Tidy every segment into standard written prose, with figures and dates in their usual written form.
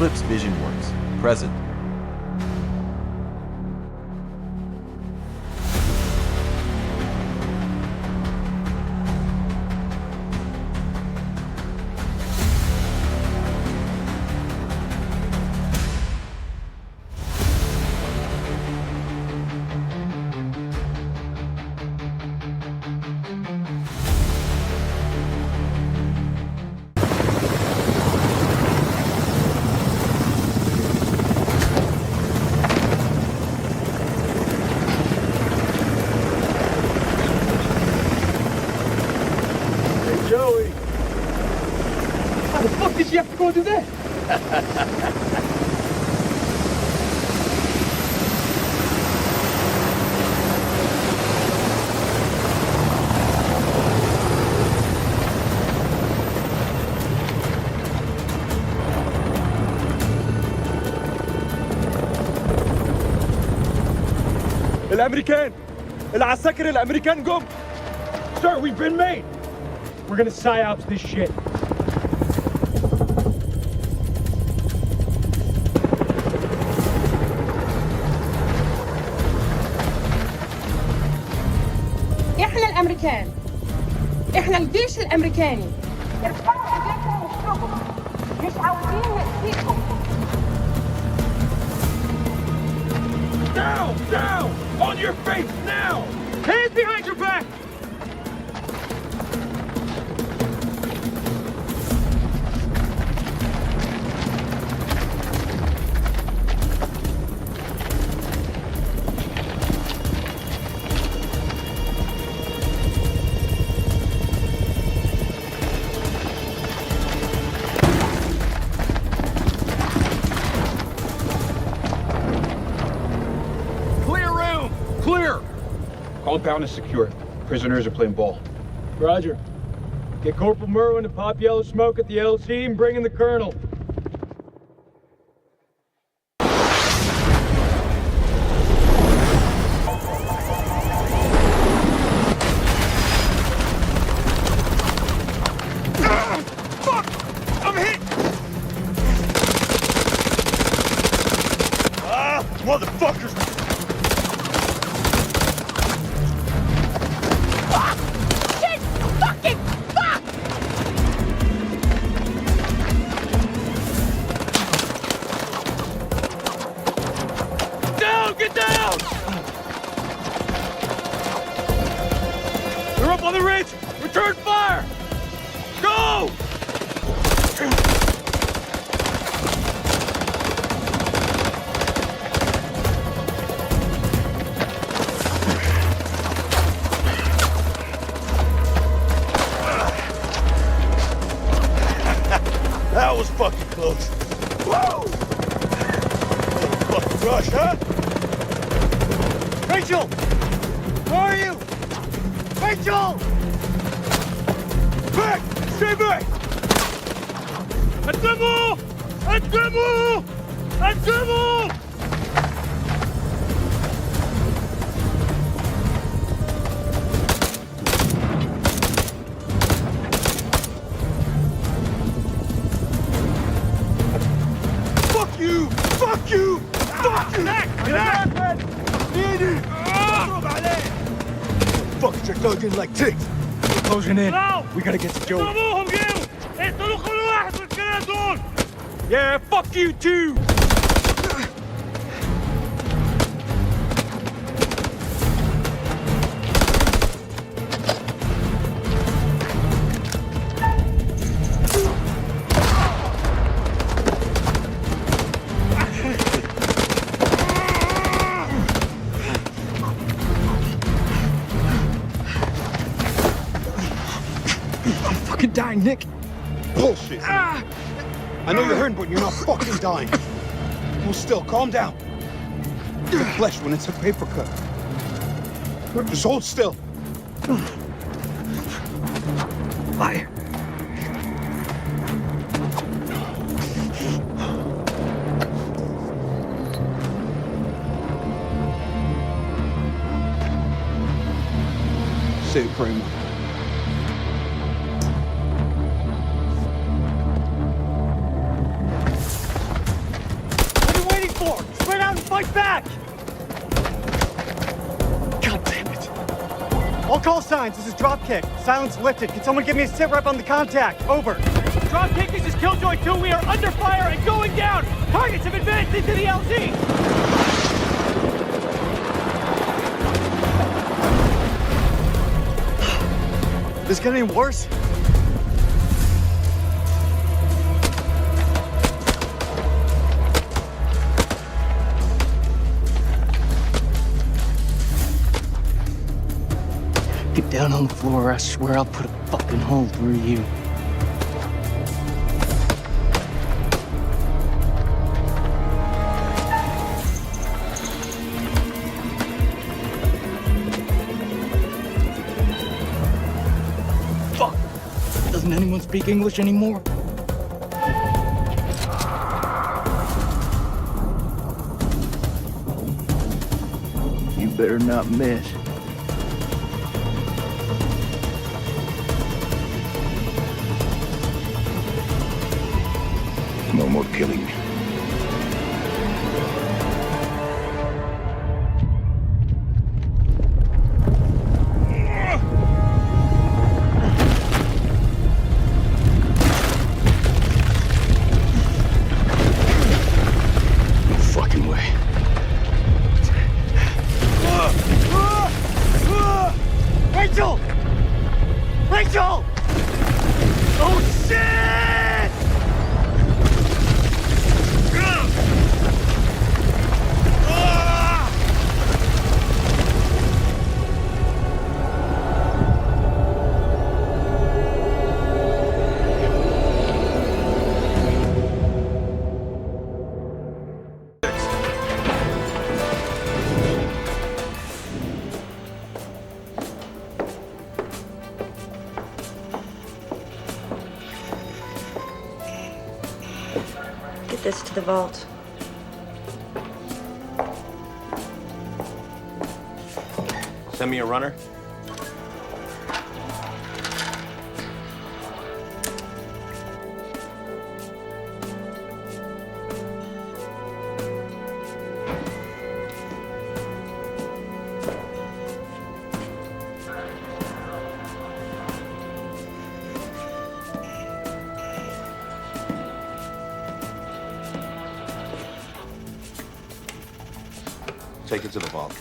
Eclipse Vision Works, present. You have to go do that. الامريكان العساكر الامريكان جم. Sir, we've been made. We're gonna psyops this shit. احنا الامريكان، احنا الجيش الامريكاني. ارفعوا ايديكم واشربوا، مش عاوزين نأذيكم. Down! Down! On your face now! Hands behind your back! Compound is secure. Prisoners are playing ball. Roger. Get Corporal Maerwyn to pop yellow smoke at the LC and bring in the Colonel. Fuck! I'm hit! Ah, motherfuckers! Get down! They're up on the ridge! Return fire! Go! That was fucking close. Whoa! Fucking rush, huh? Rachel! Where are you? Rachel! Back! Stay back! الدمو! الدمو! الدمو! Fuck you! Fuck you! Fuck you! Fucking check dog in like ticks. We're closing in. We gotta get to Joey. Yeah, fuck you too! Dying, Nick. Bullshit. I know you're hurting, but you're not fucking dying. Well, still, calm down. The flesh when it's a paper cut. Just hold still. Liar. Say the prayer. floor! Spread out and fight back! God damn it. All call signs, this is Dropkick. Silence lifted. Can someone give me a sit rep on the contact? Over. Dropkick, this is Killjoy 2. We are under fire and going down. Targets have advanced into the LZ. This get any worse? Get down on the floor, or I swear I'll put a fucking hole through you. Fuck! Doesn't anyone speak English anymore? You better not miss. No more killing. No fucking way. Rachel! Rachel! Oh shit! Get this to the vault. Send me a runner. Take it to the vault.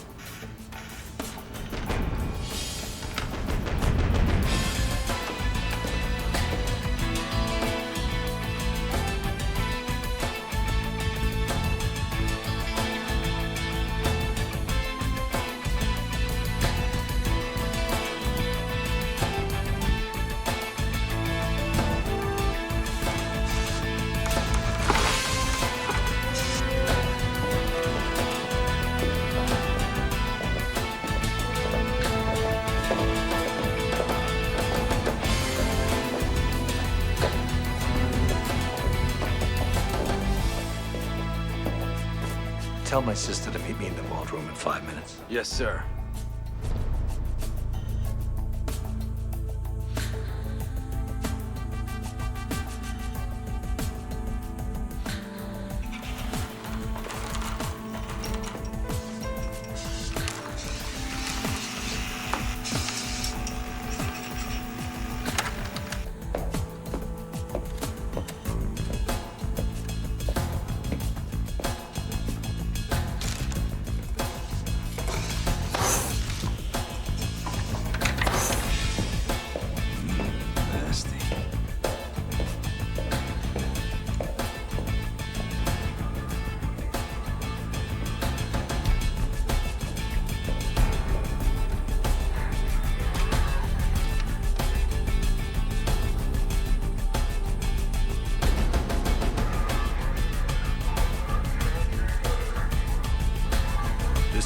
Tell my sister to meet me in the vault room in 5 minutes. Yes, sir.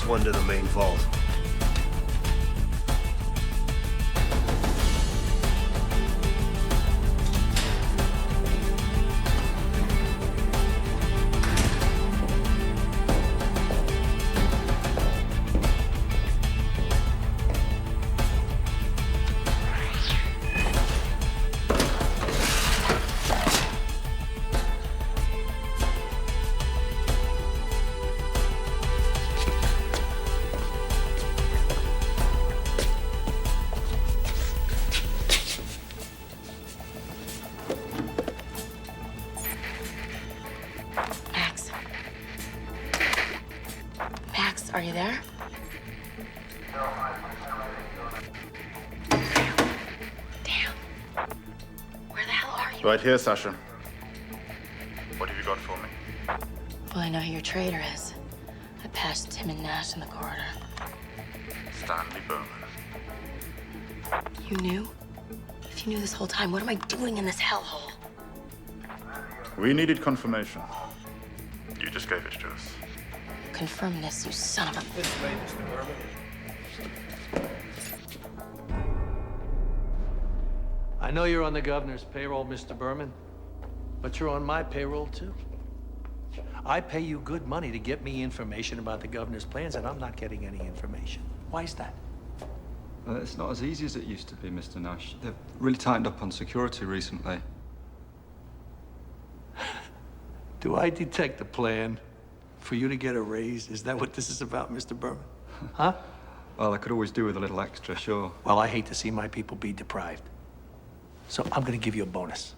One to the main vault. Are you there? Damn. Where the hell are you? Right here, Sasha. What have you got for me? Well, I know who your traitor is. I passed Tim and Nash in the corridor. Stanley Bowman. You knew? If you knew this whole time, what am I doing in this hellhole? We needed confirmation. You just gave it to us. Confirm this, you son of a... This way, Mr. Berman. I know you're on the governor's payroll, Mr. Berman, but you're on my payroll, too. I pay you good money to get me information about the governor's plans, and I'm not getting any information. Why is that? It's not as easy as it used to be, Mr. Nash. They've really tightened up on security recently. Do I detect a plan for you to get a raise? Is that what this is about, Mr. Berman? Huh? Well, I could always do with a little extra, sure. Well, I hate to see my people be deprived. So I'm gonna give you a bonus.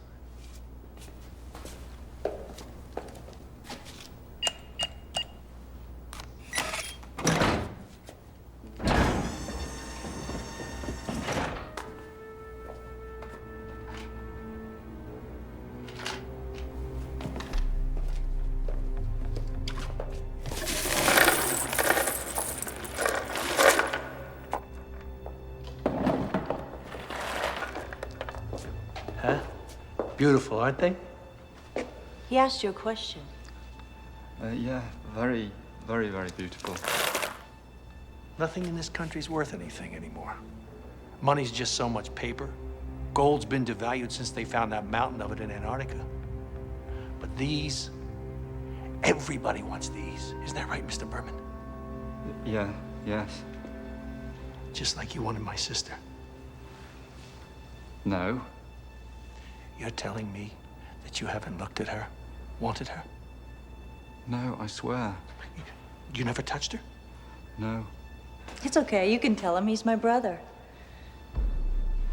Beautiful, aren't they? He asked you a question. Yeah, very, very, very beautiful. Nothing in this country's worth anything anymore. Money's just so much paper. Gold's been devalued since they found that mountain of it in Antarctica. But these, everybody wants these. Isn't that right, Mr. Berman? Yeah, yes. Just like you wanted my sister. No. You're telling me that you haven't looked at her, wanted her? No, I swear. You never touched her? No. It's okay. You can tell him he's my brother.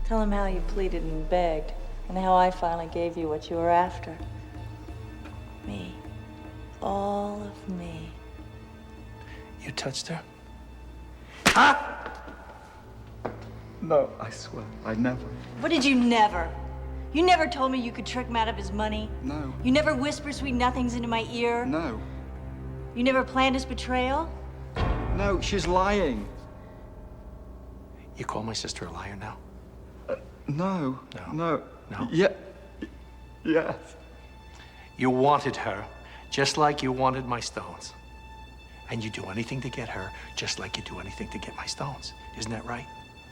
Tell him how you pleaded and begged, and how I finally gave you what you were after. Me. All of me. You touched her? Ah! No, I swear, I never. What did you never? You never told me you could trick him out of his money. No. You never whispered sweet nothings into my ear. No. You never planned his betrayal. No, she's lying. You call my sister a liar now? No. No. No. No. Yeah. Yes. You wanted her, just like you wanted my stones. And you do anything to get her, just like you do anything to get my stones. Isn't that right?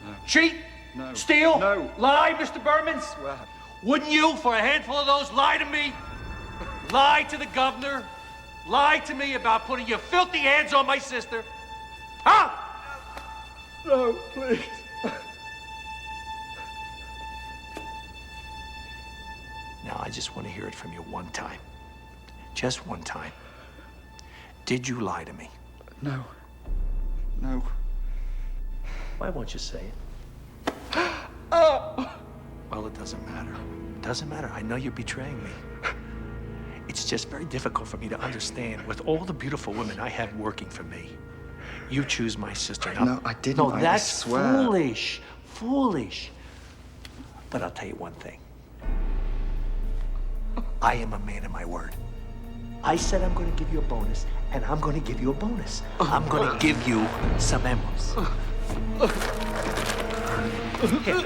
No. Cheat? No. Steal? No. Lie, Mr. Berman? I swear. Wouldn't you, for a handful of those, lie to me? Lie to the governor? Lie to me about putting your filthy hands on my sister? Huh? No, please. Now, I just want to hear it from you one time. Just one time. Did you lie to me? No. No. Why won't you say it? Well, it doesn't matter. It doesn't matter. I know you're betraying me. It's just very difficult for me to understand. With all the beautiful women I have working for me, you choose my sister. Now, No, I didn't. No, I that's swear. foolish. Foolish. But I'll tell you one thing. I am a man of my word. I said I'm going to give you a bonus, and I'm going to give you a bonus. I'm going to give you some emeralds. Here.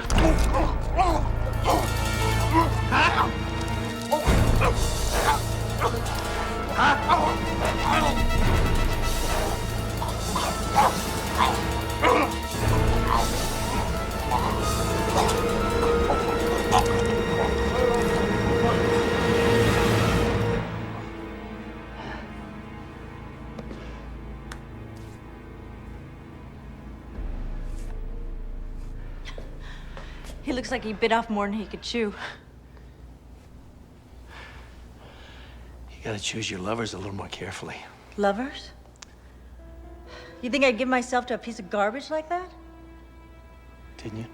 He looks like he bit off more than he could chew. You gotta choose your lovers a little more carefully. Lovers? You think I'd give myself to a piece of garbage like that? Didn't you?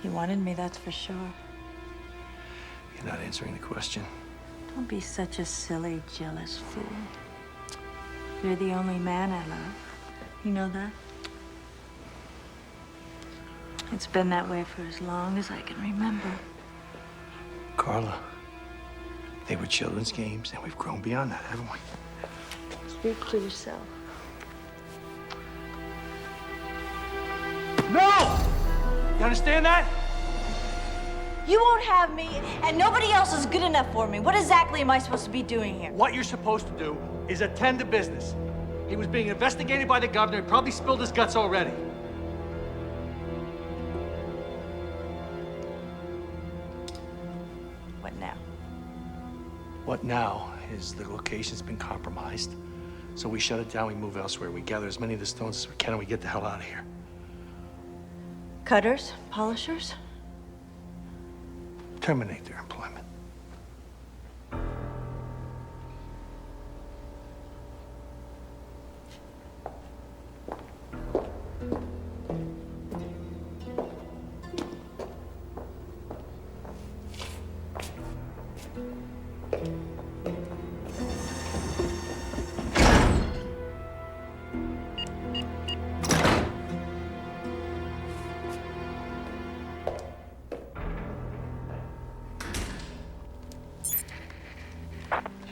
He wanted me, that's for sure. You're not answering the question. Don't be such a silly, jealous fool. You're the only man I love. You know that? It's been that way for as long as I can remember. Carla, they were children's games, and we've grown beyond that, haven't we? Speak for yourself. No! You understand that? You won't have me, and nobody else is good enough for me. What exactly am I supposed to be doing here? What you're supposed to do is attend to business. He was being investigated by the governor. He probably spilled his guts already. What now? What now is the location's been compromised. So we shut it down, we move elsewhere. We gather as many of the stones as we can, and we get the hell out of here. Cutters? Polishers? Terminate their employment.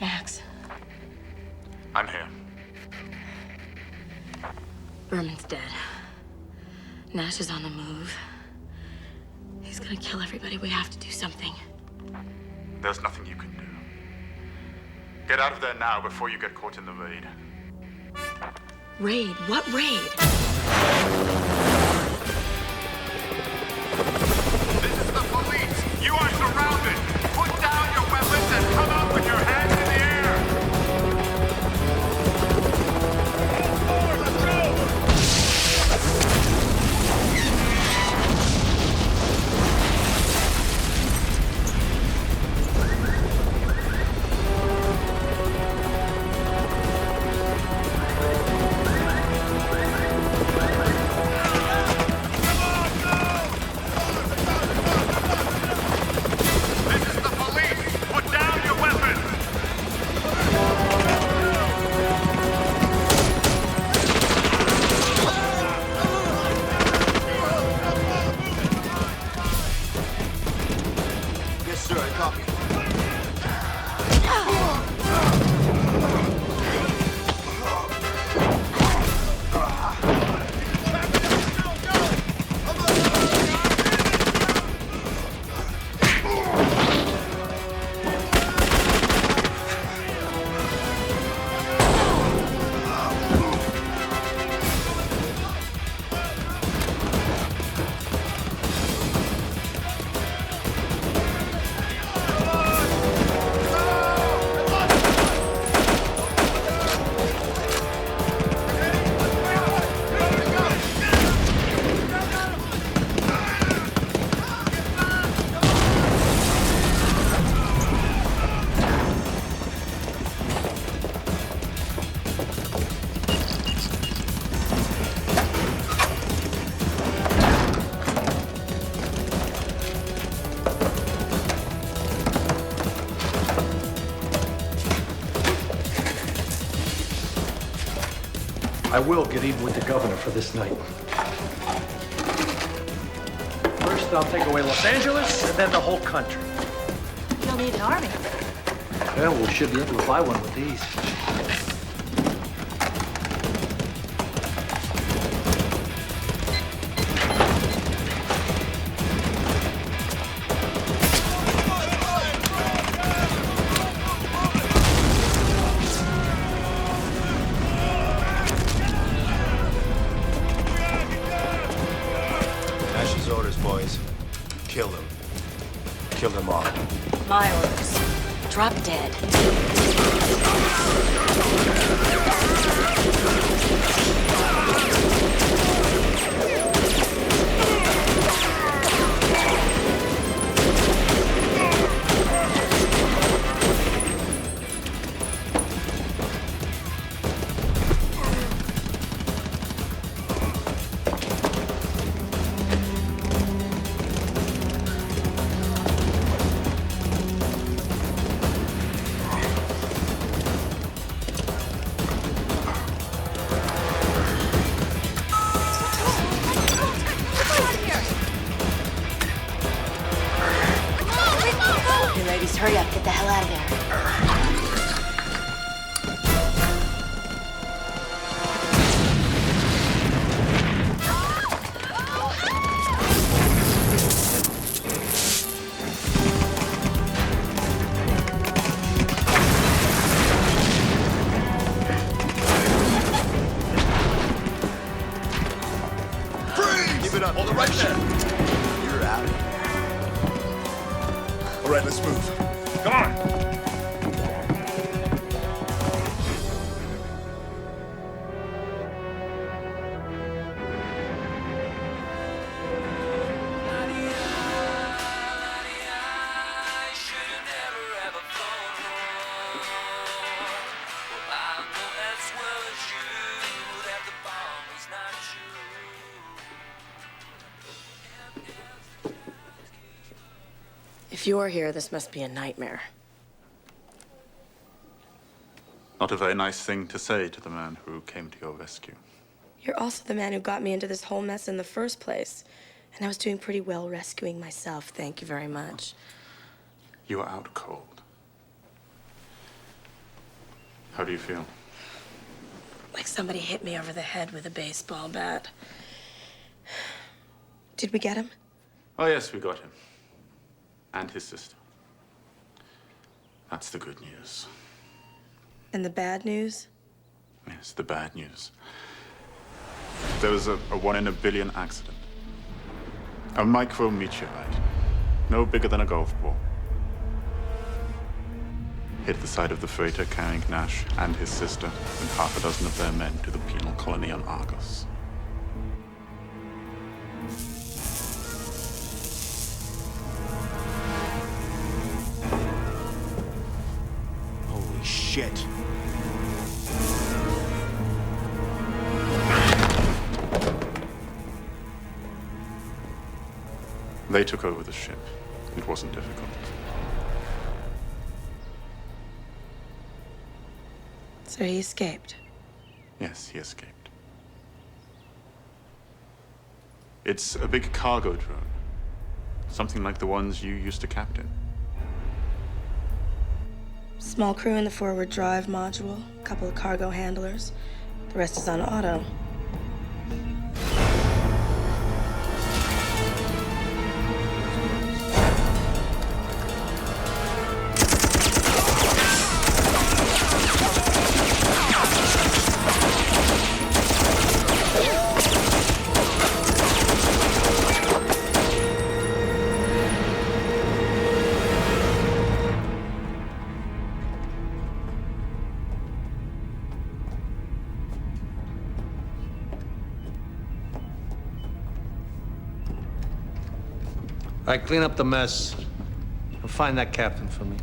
Max, I'm here. Berman's dead. Nash is on the move. He's gonna kill everybody. We have to do something. There's nothing you can do. Get out of there now before you get caught in the raid. Raid? What raid? This is the police! You are surrounded! Put down your weapons and come up with your hands in the air! Let's go! I will get even with the governor for this night. First, I'll take away Los Angeles, and then the whole country. You'll need an army. Well, we should be able to buy one with these. Kill them. Kill them all. My orders. Drop dead. right there. You're out. All right, let's move. Come on. If you're here, this must be a nightmare. Not a very nice thing to say to the man who came to your rescue. You're also the man who got me into this whole mess in the first place. And I was doing pretty well rescuing myself. Thank you very much. You are out cold. How do you feel? Like somebody hit me over the head with a baseball bat. Did we get him? Oh, yes, we got him. And his sister. That's the good news. And the bad news? Yes, the bad news. There was a 1 in a billion accident. A micrometeorite, no bigger than a golf ball, hit the side of the freighter carrying Nash and his sister and half a dozen of their men to the penal colony on Argos. Holy shit. They took over the ship. It wasn't difficult. So he escaped? Yes, he escaped. It's a big cargo drone. Something like the ones you used to captain. Small crew in the forward drive module, a couple of cargo handlers. The rest is on auto. All right, clean up the mess. And find that captain for me.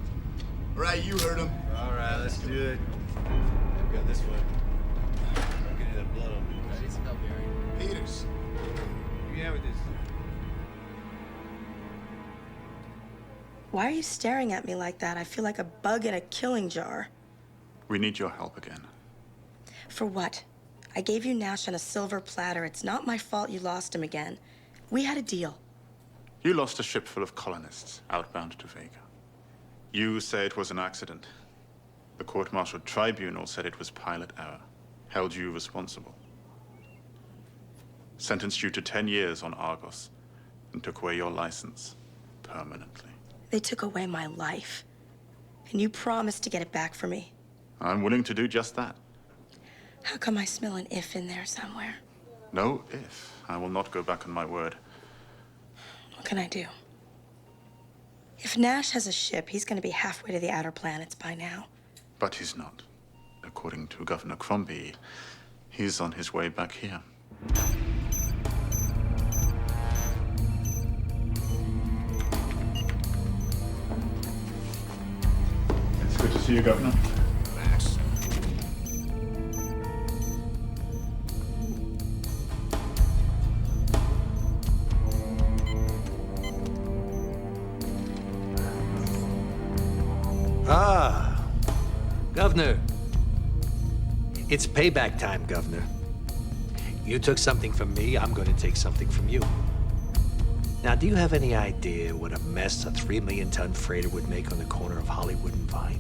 All right, you heard him. All right, let's do it. I've got this one. I'm getting that blood on me. I need some help, Gary. Peters. You have with this. Why are you staring at me like that? I feel like a bug in a killing jar. We need your help again. For what? I gave you Nash on a silver platter. It's not my fault you lost him again. We had a deal. You lost a ship full of colonists outbound to Vega. You say it was an accident. The court-martialed tribunal said it was pilot error, held you responsible. Sentenced you to 10 years on Argos and took away your license permanently. They took away my life. And you promised to get it back for me. I'm willing to do just that. How come I smell an if in there somewhere? No if. I will not go back on my word. What can I do? If Nash has a ship, he's going to be halfway to the outer planets by now. But he's not. According to Governor Crombie, he's on his way back here. It's good to see you, Governor. Thanks. Ah, Governor. It's payback time, Governor. You took something from me, I'm going to take something from you. Now, do you have any idea what a mess a 3 million ton freighter would make on the corner of Hollywood and Vine?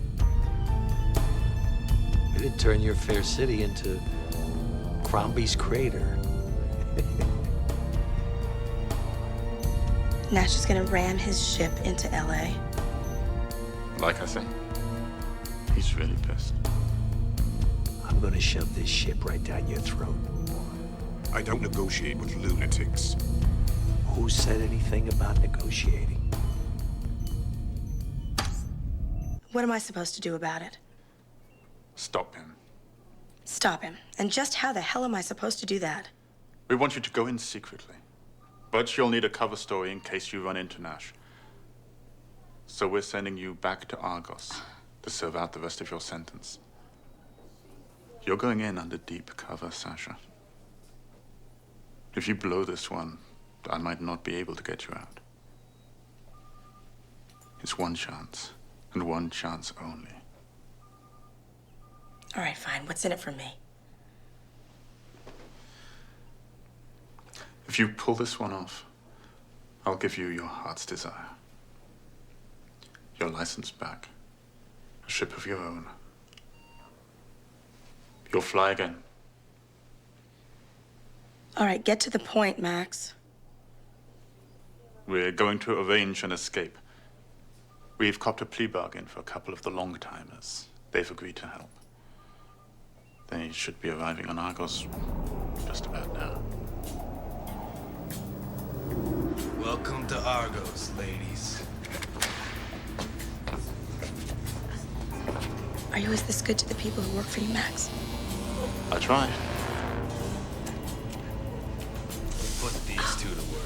It'd turn your fair city into Crombie's crater. Nash is going to ram his ship into LA. Like I say, he's really pissed. I'm going to shove this ship right down your throat. I don't negotiate with lunatics. Who said anything about negotiating? What am I supposed to do about it? Stop him. Stop him. And just how the hell am I supposed to do that? We want you to go in secretly. But you'll need a cover story in case you run into Nash. So we're sending you back to Argos to serve out the rest of your sentence. You're going in under deep cover, Sasha. If you blow this one, I might not be able to get you out. It's one chance, and one chance only. All right, fine. What's in it for me? If you pull this one off, I'll give you your heart's desire. Your license back. A ship of your own. You'll fly again. All right, get to the point, Max. We're going to arrange an escape. We've copped a plea bargain for a couple of the long-timers. They've agreed to help. They should be arriving on Argos just about now. Welcome to Argos, ladies. Are you always this good to the people who work for you, Max? I try. Put these two to work.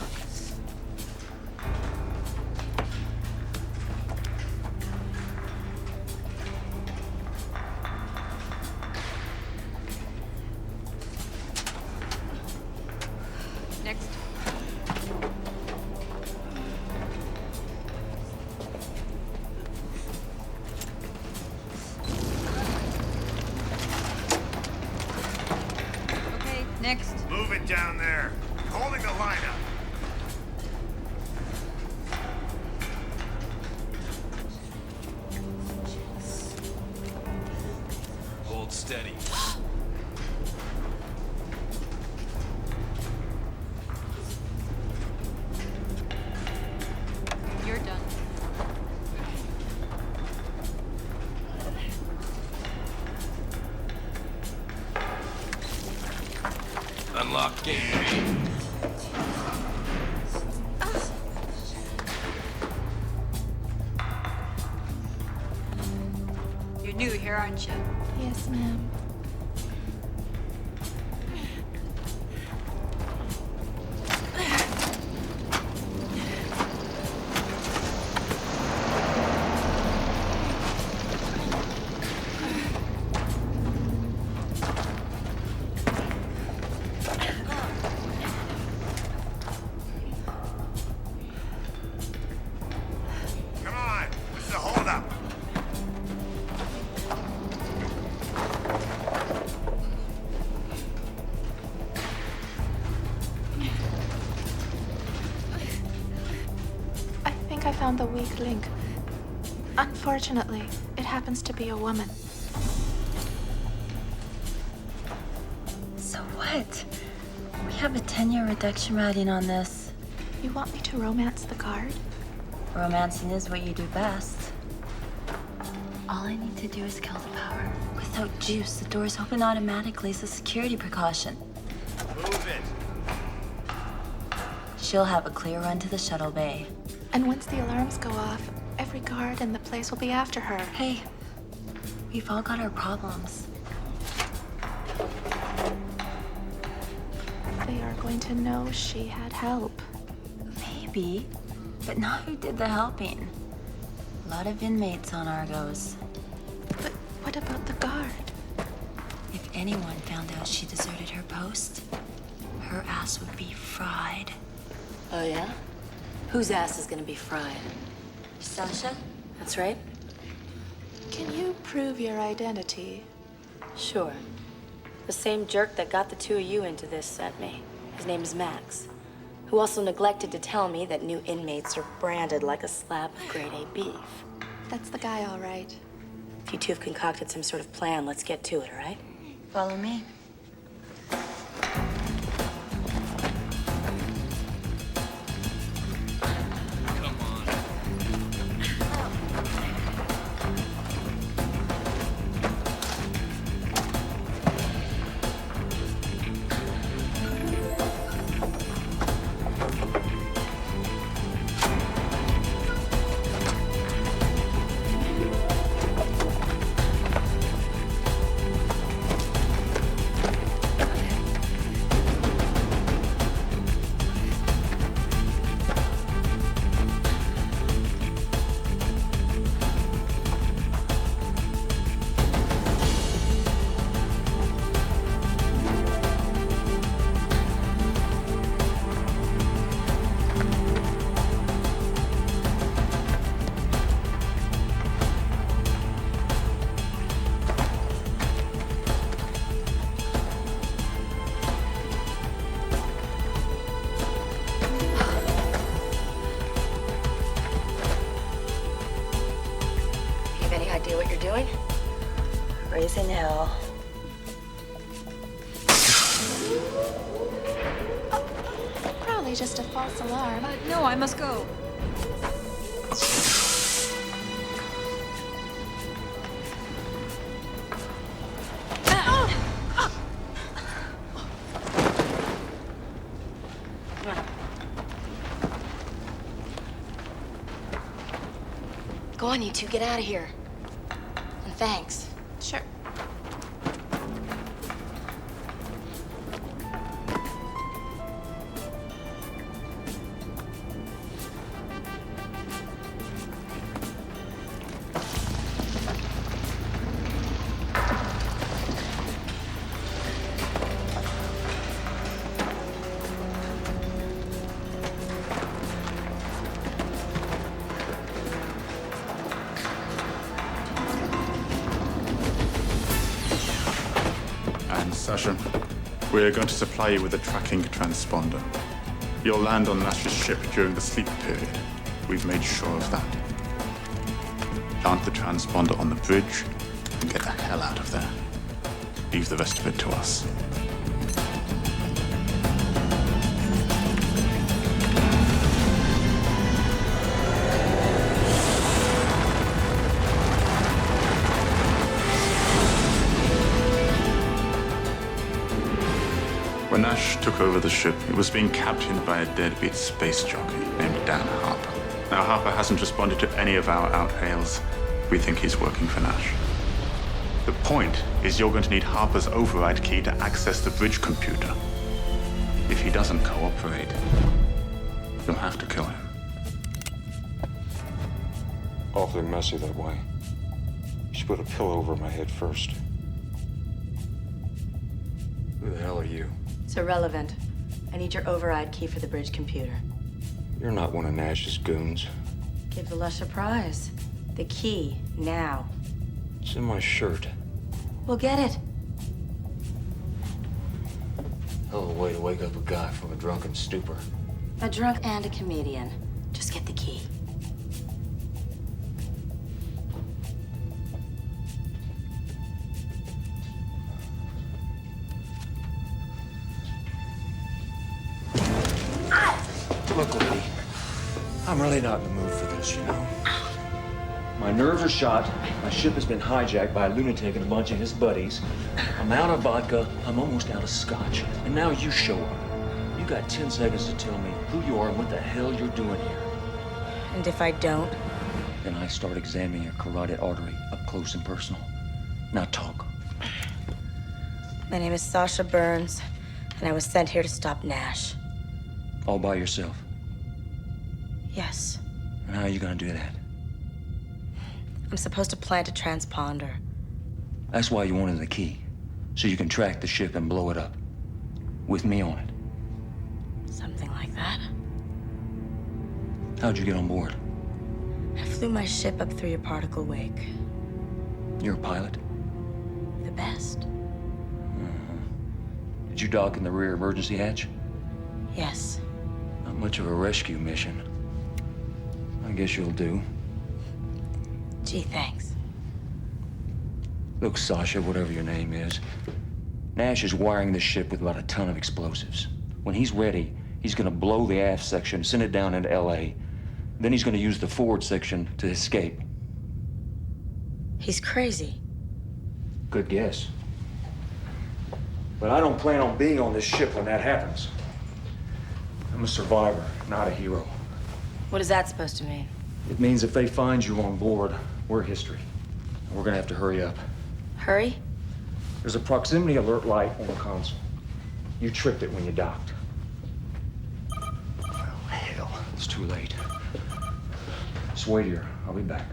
Next. Okay, next. Move it down there. Holding the lineup. Hold steady. You're done. Unlock game. You're new here, aren't you? Yes, ma'am. Come on. This is a holdup. I think I found the weak link. Unfortunately, it happens to be a woman. So what? We have a 10-year reduction riding on this. You want me to romance the guard? Romancing is what you do best. All I need to do is kill the power. Without juice, the doors open automatically as a security precaution. Move it. She'll have a clear run to the shuttle bay. And once the alarms go off, every guard in the place will be after her. Hey, we've all got our problems. They are going to know she had help. Maybe, but not who did the helping. A lot of inmates on Argos. But what about the guard? If anyone found out she deserted her post, her ass would be fried. Oh, yeah? Whose ass is gonna be fried? Sasha? That's right. Can you prove your identity? Sure. The same jerk that got the two of you into this sent me. His name is Max, who also neglected to tell me that new inmates are branded like a slab of grade A beef. That's the guy, all right. If you two have concocted some sort of plan, let's get to it, all right? Follow me. I must go. Go on, you two, get out of here. And thanks. Sure. Sasha, we're going to supply you with a tracking transponder. You'll land on Nash's ship during the sleep period. We've made sure of that. Plant the transponder on the bridge and get the hell out of there. Leave the rest of it to us. When Nash took over the ship, it was being captained by a deadbeat space jockey named Dan Harper. Now, Harper hasn't responded to any of our out-hails. We think he's working for Nash. The point is you're going to need Harper's override key to access the bridge computer. If he doesn't cooperate, you'll have to kill him. Awfully messy that way. You should put a pillow over my head first. Who the hell are you? It's irrelevant. I need your override key for the bridge computer. You're not one of Nash's goons. Give the lush a prize. The key, now. It's in my shirt. We'll get it. Hell of a way to wake up a guy from a drunken stupor. A drunk and a comedian. Just get the key. Look, lady, I'm really not in the mood for this, you know. My nerves are shot. My ship has been hijacked by a lunatic and a bunch of his buddies. I'm out of vodka. I'm almost out of scotch. And now you show up. You got 10 seconds to tell me who you are and what the hell you're doing here. And if I don't? Then I start examining your carotid artery up close and personal. Now talk. My name is Sasha Burns, and I was sent here to stop Nash. All by yourself? Yes. And how are you gonna do that? I'm supposed to plant a transponder. That's why you wanted the key. So you can track the ship and blow it up. With me on it. Something like that. How'd you get on board? I flew my ship up through your particle wake. You're a pilot? The best. Did you dock in the rear emergency hatch? Yes. Not much of a rescue mission. I guess you'll do. Gee, thanks. Look, Sasha, whatever your name is, Nash is wiring this ship with about a ton of explosives. When he's ready, he's gonna blow the aft section, send it down into LA. Then he's gonna use the forward section to escape. He's crazy. Good guess. But I don't plan on being on this ship when that happens. I'm a survivor, not a hero. What is that supposed to mean? It means if they find you on board, we're history. And we're gonna have to hurry up. Hurry? There's a proximity alert light on the console. You tripped it when you docked. Oh, hell, it's too late. Just wait here. I'll be back.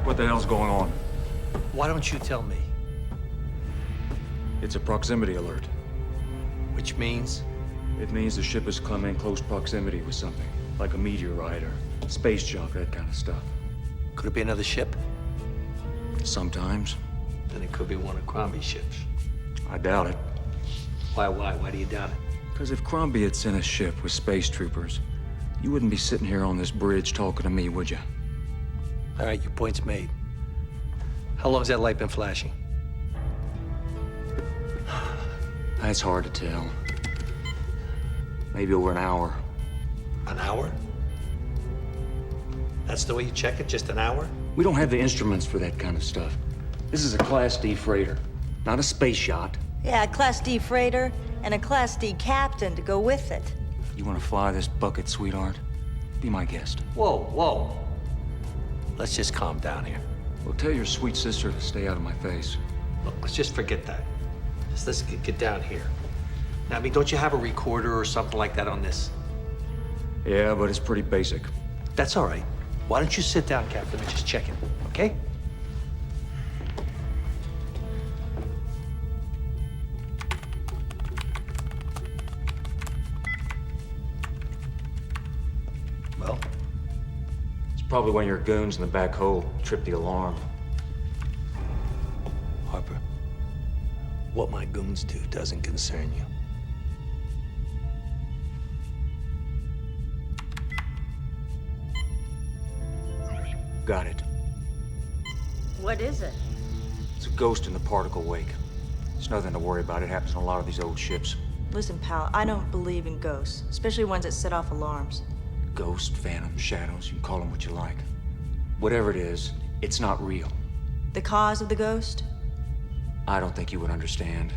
What the hell's going on? Why don't you tell me? It's a proximity alert. Which means? It means the ship has come in close proximity with something, like a meteorite or space junk, that kind of stuff. Could it be another ship? Sometimes. Then it could be one of Crombie's ships. I doubt it. Why? Why do you doubt it? Because if Crombie had sent a ship with space troopers, you wouldn't be sitting here on this bridge talking to me, would you? All right, your point's made. How long's that light been flashing? That's hard to tell. Maybe over an hour. An hour? That's the way you check it, just an hour? We don't have the instruments for that kind of stuff. This is a Class D freighter, not a space yacht. Yeah, a Class D freighter and a Class D captain to go with it. You want to fly this bucket, sweetheart? Be my guest. Whoa, whoa. Let's just calm down here. Well, tell your sweet sister to stay out of my face. Look, let's just forget that. Let's get down here. Now, I mean, don't you have a recorder or something like that on this? Yeah, but it's pretty basic. That's all right. Why don't you sit down, Captain, and just check it, okay? Well? It's probably one of your goons in the back hole tripped the alarm. Harper, what my goons do doesn't concern you. Got it. What is it? It's a ghost in the particle wake. It's nothing to worry about. It happens on a lot of these old ships. Listen, pal, I don't believe in ghosts, especially ones that set off alarms. Ghost, phantom, shadows, you can call them what you like. Whatever it is, it's not real. The cause of the ghost? I don't think you would understand.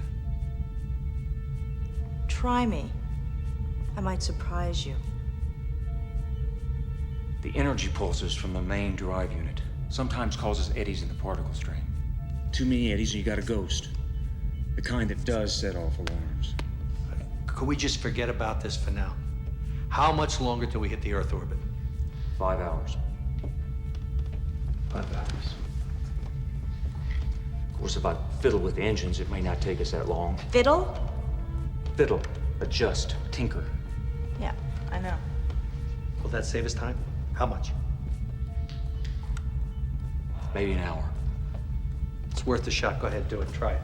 Try me. I might surprise you. The energy pulses from the main drive unit sometimes causes eddies in the particle stream. Too many eddies and you got a ghost. The kind that does set off alarms. Could we just forget about this for now? How much longer till we hit the Earth orbit? 5 hours. 5 hours. Of course, if I fiddle with the engines, it may not take us that long. Fiddle? Fiddle, adjust, tinker. Yeah, I know. Will that save us time? How much? Maybe an hour. It's worth a shot. Go ahead, do it. Try it.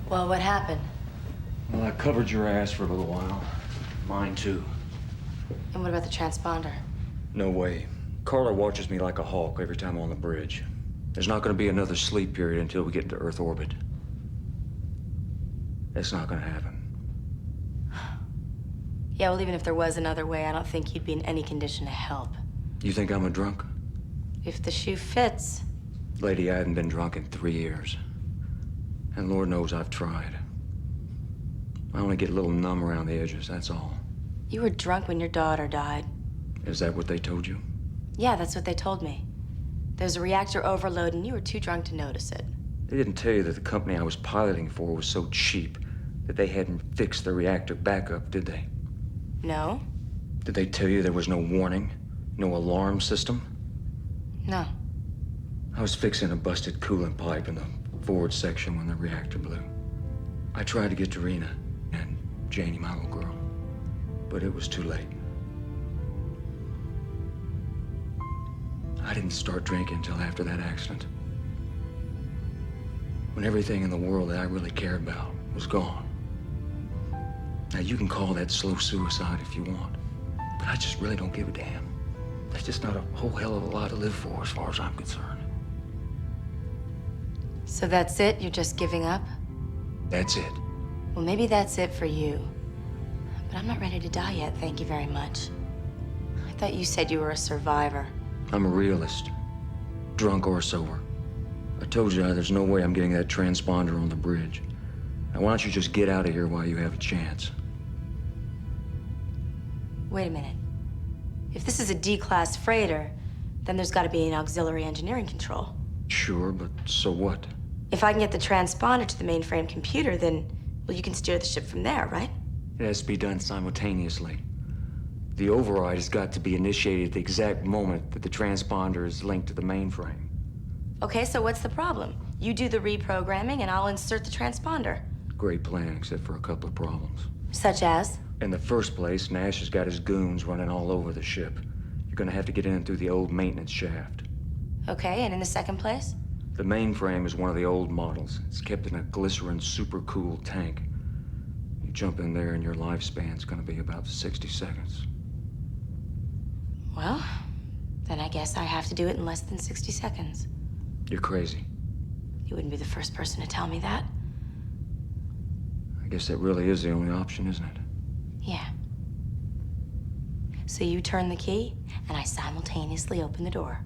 Well, what happened? Well, I covered your ass for a little while. Mine too. And what about the transponder? No way. Carla watches me like a hawk every time I'm on the bridge. There's not going to be another sleep period until we get into Earth orbit. That's not going to happen. Yeah, well, even if there was another way, I don't think you'd be in any condition to help. You think I'm a drunk? If the shoe fits. Lady, I hadn't been drunk in 3 years. And Lord knows I've tried. I only get a little numb around the edges, that's all. You were drunk when your daughter died. Is that what they told you? Yeah, that's what they told me. There's a reactor overload and you were too drunk to notice it. They didn't tell you that the company I was piloting for was so cheap that they hadn't fixed the reactor backup, did they? No. Did they tell you there was no warning? No alarm system? No. I was fixing a busted coolant pipe in the forward section when the reactor blew. I tried to get to Rena and Janie, my little girl, but it was too late. I didn't start drinking until after that accident. When everything in the world that I really cared about was gone. Now, you can call that slow suicide if you want, but I just really don't give a damn. That's just not a whole hell of a lot to live for as far as I'm concerned. So that's it? You're just giving up? That's it. Well, maybe that's it for you. But I'm not ready to die yet, thank you very much. I thought you said you were a survivor. I'm a realist, drunk or sober. I told you there's no way I'm getting that transponder on the bridge. Now, why don't you just get out of here while you have a chance? Wait a minute. If this is a D-class freighter, then there's got to be an auxiliary engineering control. Sure, but so what? If I can get the transponder to the mainframe computer, then, well, you can steer the ship from there, right? It has to be done simultaneously. The override has got to be initiated at the exact moment that the transponder is linked to the mainframe. Okay, so what's the problem? You do the reprogramming and I'll insert the transponder. Great plan, except for a couple of problems. Such as? In the first place, Nash has got his goons running all over the ship. You're gonna have to get in through the old maintenance shaft. Okay, and in the second place? The mainframe is one of the old models. It's kept in a glycerin super-cool tank. You jump in there and your lifespan's gonna be about 60 seconds. Well, then I guess I have to do it in less than 60 seconds. You're crazy. You wouldn't be the first person to tell me that. I guess that really is the only option, isn't it? Yeah. So you turn the key, and I simultaneously open the door.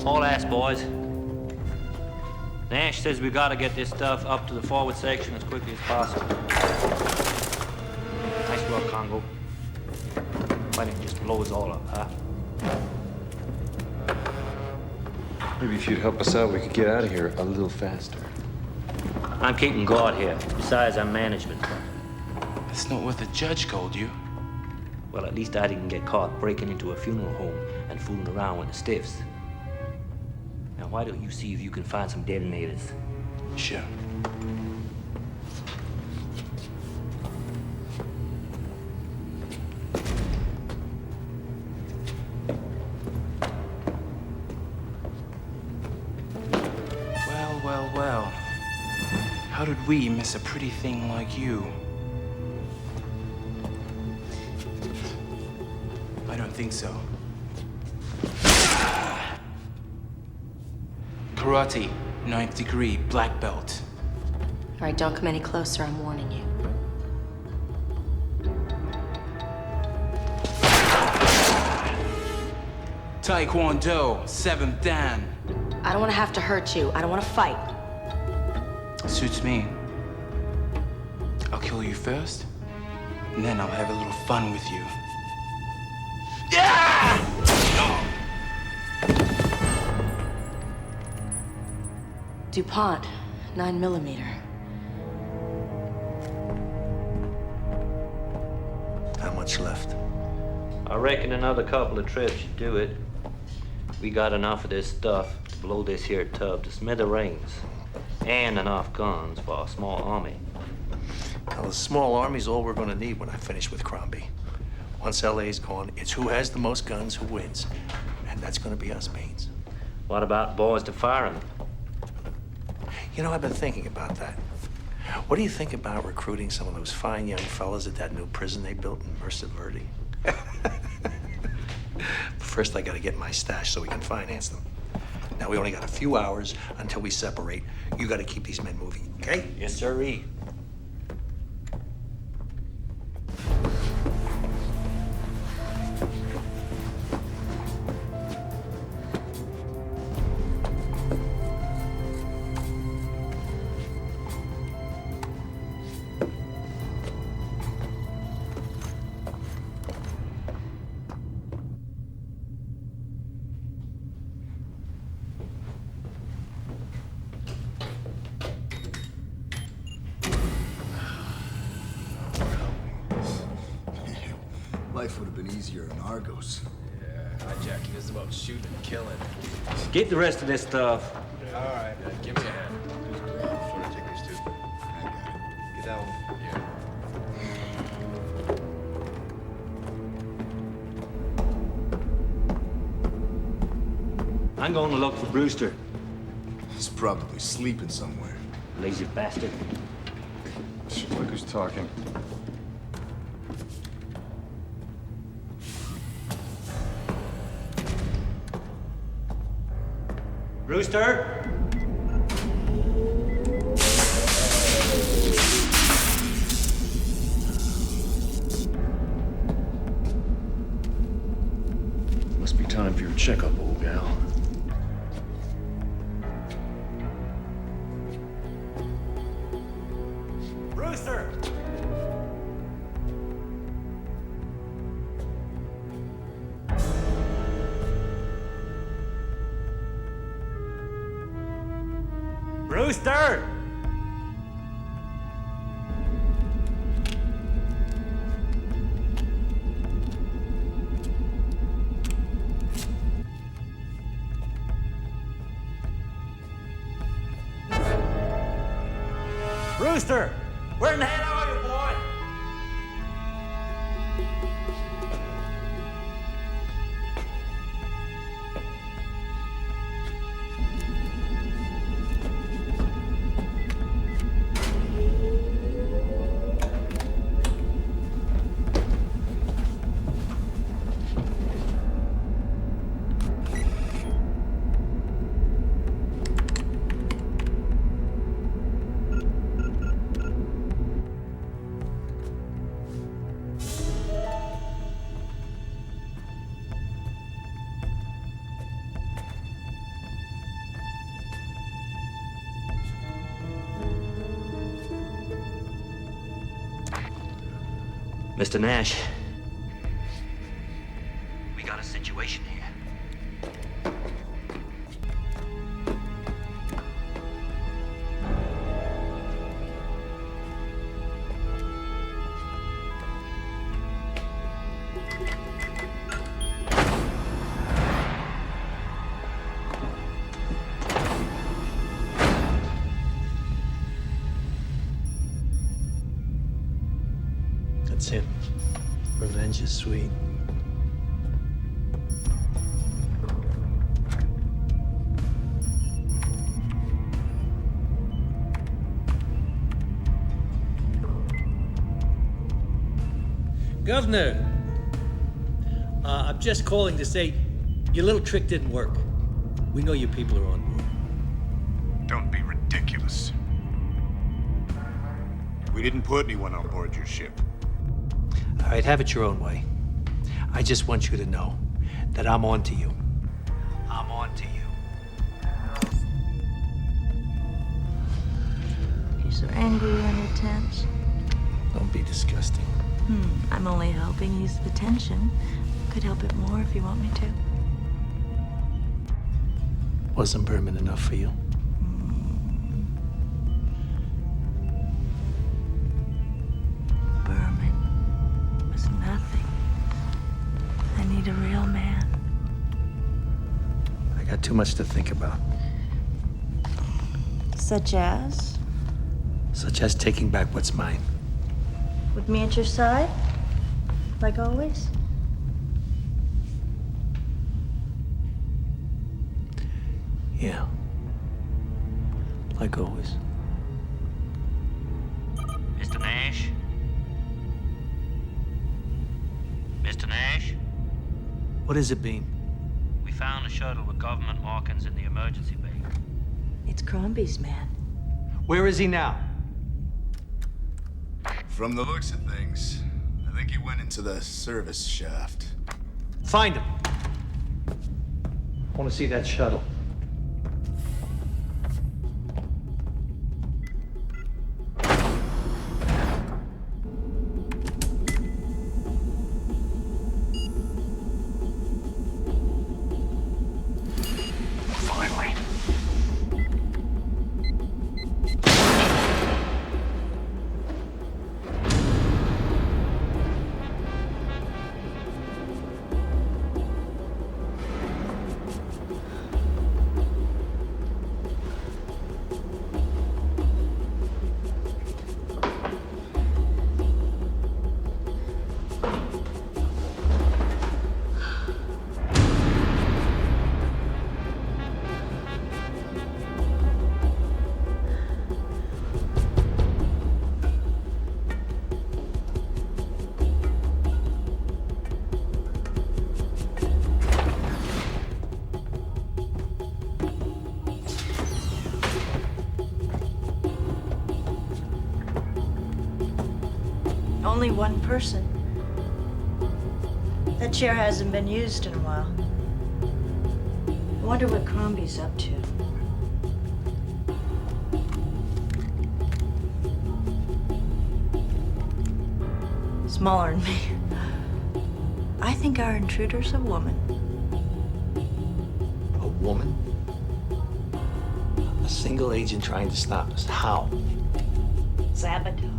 All ass, boys. Nash says we gotta get this stuff up to the forward section as quickly as possible. Nice work, Congo. Why didn't you just blow us all up, huh? Maybe if you'd help us out, we could get out of here a little faster. I'm keeping guard here. Besides, I'm management. That's not what the judge told you. Well, at least I didn't get caught breaking into a funeral home and fooling around with the stiffs. Now, why don't you see if you can find some detonators? Sure. Well. How did we miss a pretty thing like you? I don't think so. Karate, 9th degree, black belt. All right, don't come any closer, I'm warning you. Taekwondo, 7th Dan. I don't want to have to hurt you. I don't want to fight. Suits me. I'll kill you first, and then I'll have a little fun with you. DuPont, 9mm. How much left? I reckon another couple of trips should do it. We got enough of this stuff to blow this here tub to smithereens. And enough guns for a small army. Well, the small army's all we're gonna need when I finish with Crombie. Once LA's gone, it's who has the most guns who wins. And that's gonna be us, Baines. What about boys to fire them? You know, I've been thinking about that. What do you think about recruiting some of those fine young fellas at that new prison they built in Merced Verde? First, I gotta get my stash so we can finance them. Now, we only got a few hours until we separate. You gotta keep these men moving, okay? Yes, sirree. Life would have been easier in Argos. Yeah, hijacking is about shooting and killing. Get the rest of this stuff. All right, give me a hand. Florida, take these two. I got it. Get that one. Yeah. I'm going to look for Brewster. He's probably sleeping somewhere. Lazy bastard. Look who's talking. Rooster? Must be time for your checkup, old gal. Rooster! Rooster! Rooster! Where in the hell are you, boy? Mr. Nash, we got a situation here. That's him. Revenge is sweet. Governor, I'm just calling to say your little trick didn't work. We know your people are on board. Don't be ridiculous. We didn't put anyone on board your ship. All right, have it your own way. I just want you to know that I'm on to you. I'm on to you. You're so angry when you're tense. Don't be disgusting. I'm only helping ease the tension. Could help it more if you want me to. Wasn't Berman enough for you? Berman was nothing. I need a real man. I got too much to think about. Such as? Such as taking back what's mine. With me at your side? Like always? Yeah. Like always. Mr. Nash? Mr. Nash? What is it, Bean? We found a shuttle with government markings in the emergency bay. It's Crombie's man. Where is he now? From the looks of things, I think he went into the service shaft. Find him. I want to see that shuttle. Only one person. That chair hasn't been used in a while. I wonder what Crombie's up to. Smaller than me. I think our intruder's a woman. A woman? A single agent trying to stop us. How? Sabotage.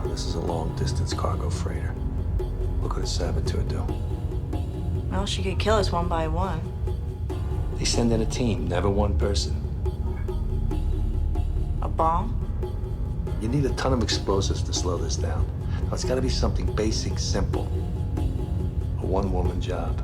This is a long-distance cargo freighter. What could a saboteur do? Well, she could kill us one by one. They send in a team, never one person. A bomb? You need a ton of explosives to slow this down. Now, it's got to be something basic, simple. A one-woman job.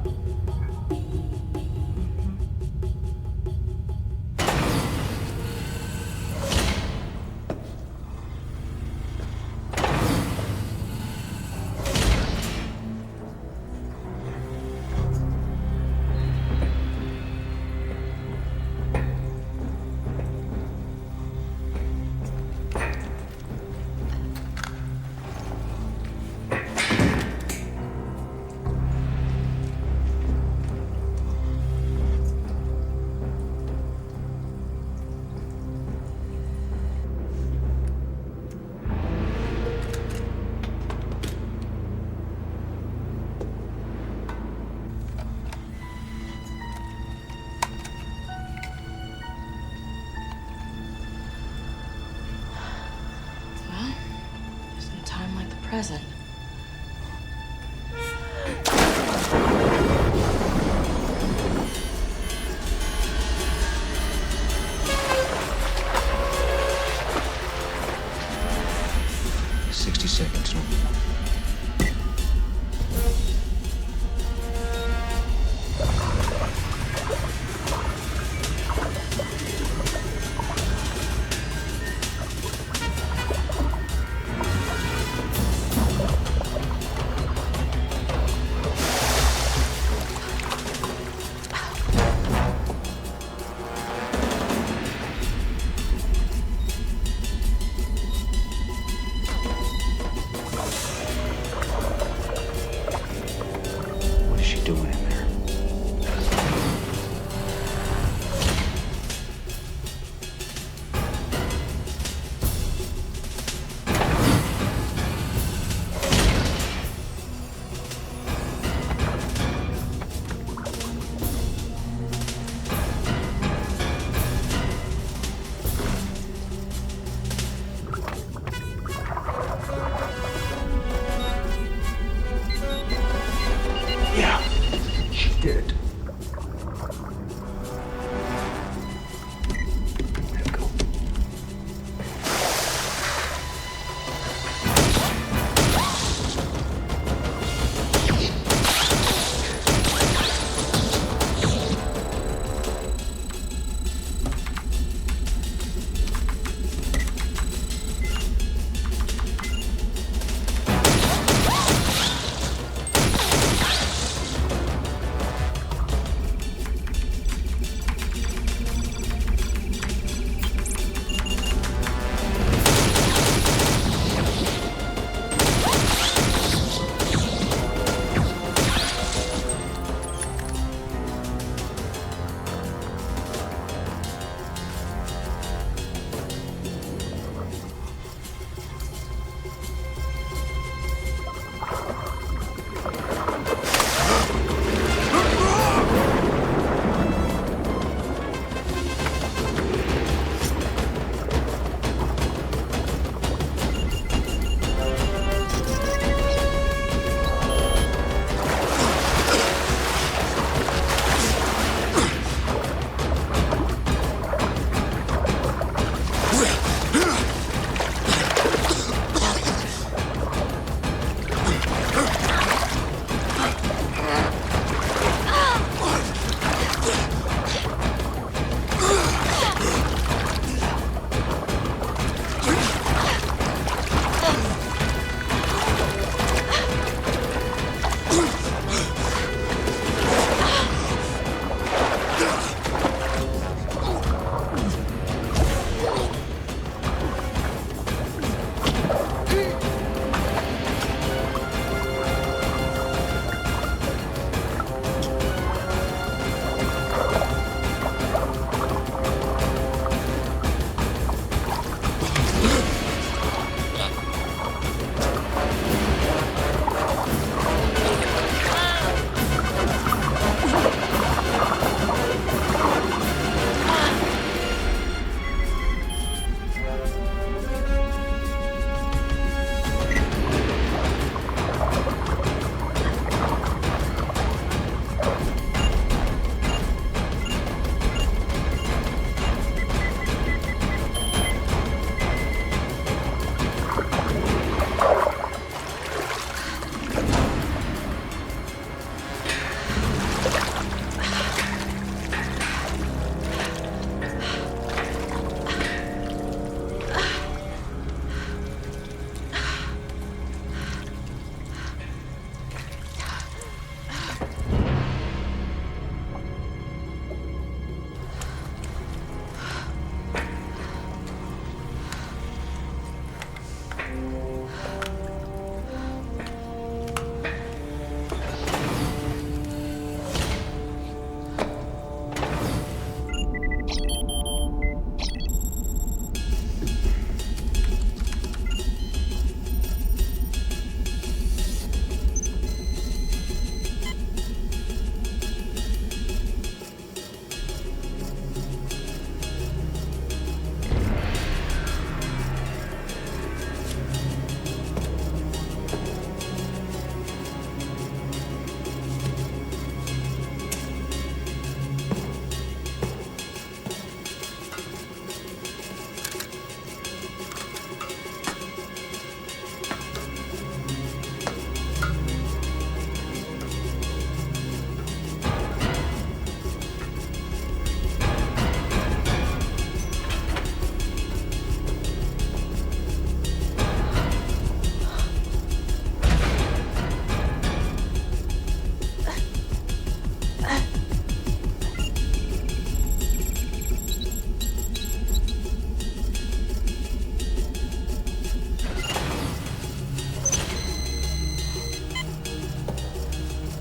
Present. Seconds.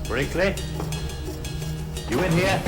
Brinkley? You in here?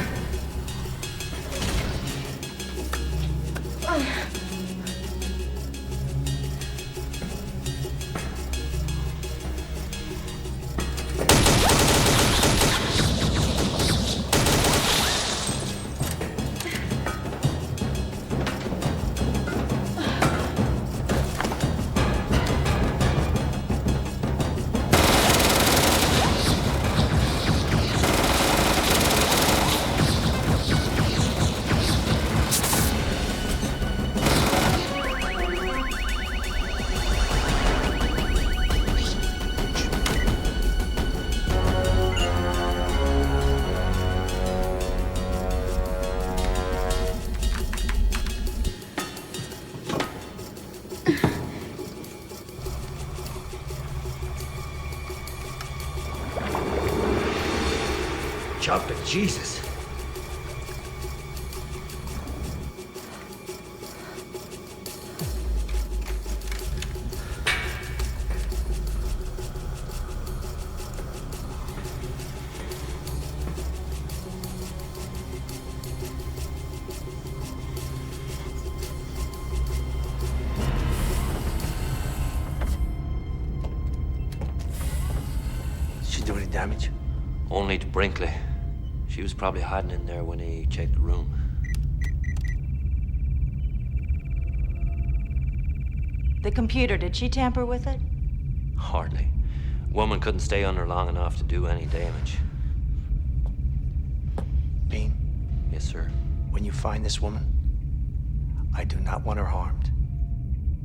Jumping Jesus. Did she do any damage? Only to Brinkley. She was probably hiding in there when he checked the room. The computer, did she tamper with it? Hardly. Woman couldn't stay on her long enough to do any damage. Bean? Yes, sir. When you find this woman, I do not want her harmed.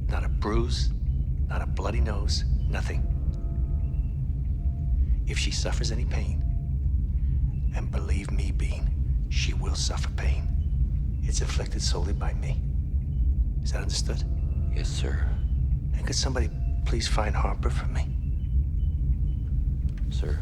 Not a bruise, not a bloody nose, nothing. If she suffers any pain, and believe me, Bean, she will suffer pain. It's inflicted solely by me. Is that understood? Yes, sir. And could somebody please find Harper for me? Sir.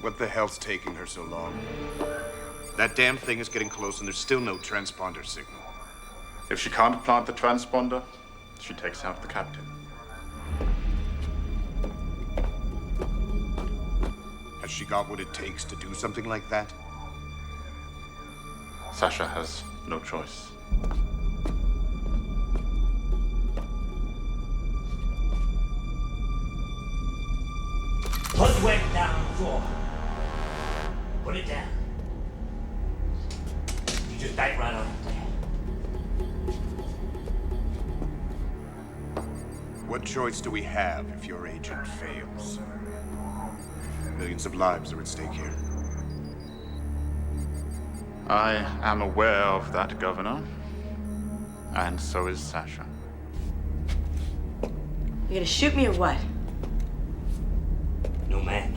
What the hell's taking her so long? That damn thing is getting close and there's still no transponder signal. If she can't plant the transponder, she takes out the captain. Has she got what it takes to do something like that? Sasha has no choice. Put weight down on the floor. Put it down. You just bite right on it there. What choice do we have if your agent fails? Millions of lives are at stake here. I am aware of that, Governor. And so is Sasha. You gonna shoot me or what? No man.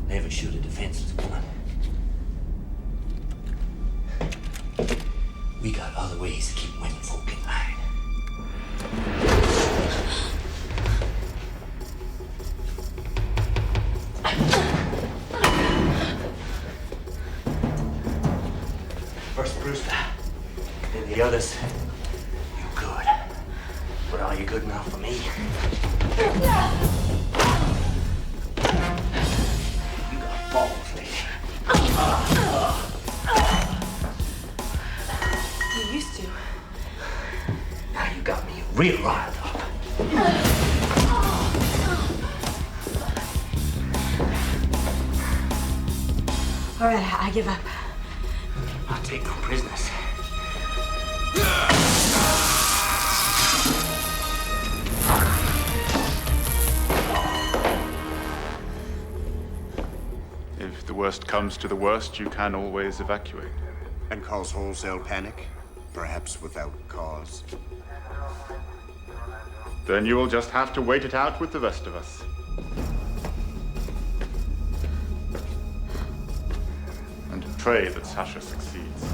Never shoot a defenseless woman. We got other ways to keep women folk in line. First Brewster, then the others. You good. But are you good enough for me? You got balls, lady. You used to. Now you got me real riled up. All right, I give up. I'll take no prisoners. If the worst comes to the worst, you can always evacuate. And cause wholesale panic? Perhaps without cause. Then you will just have to wait it out with the rest of us. And pray that Sasha succeeds.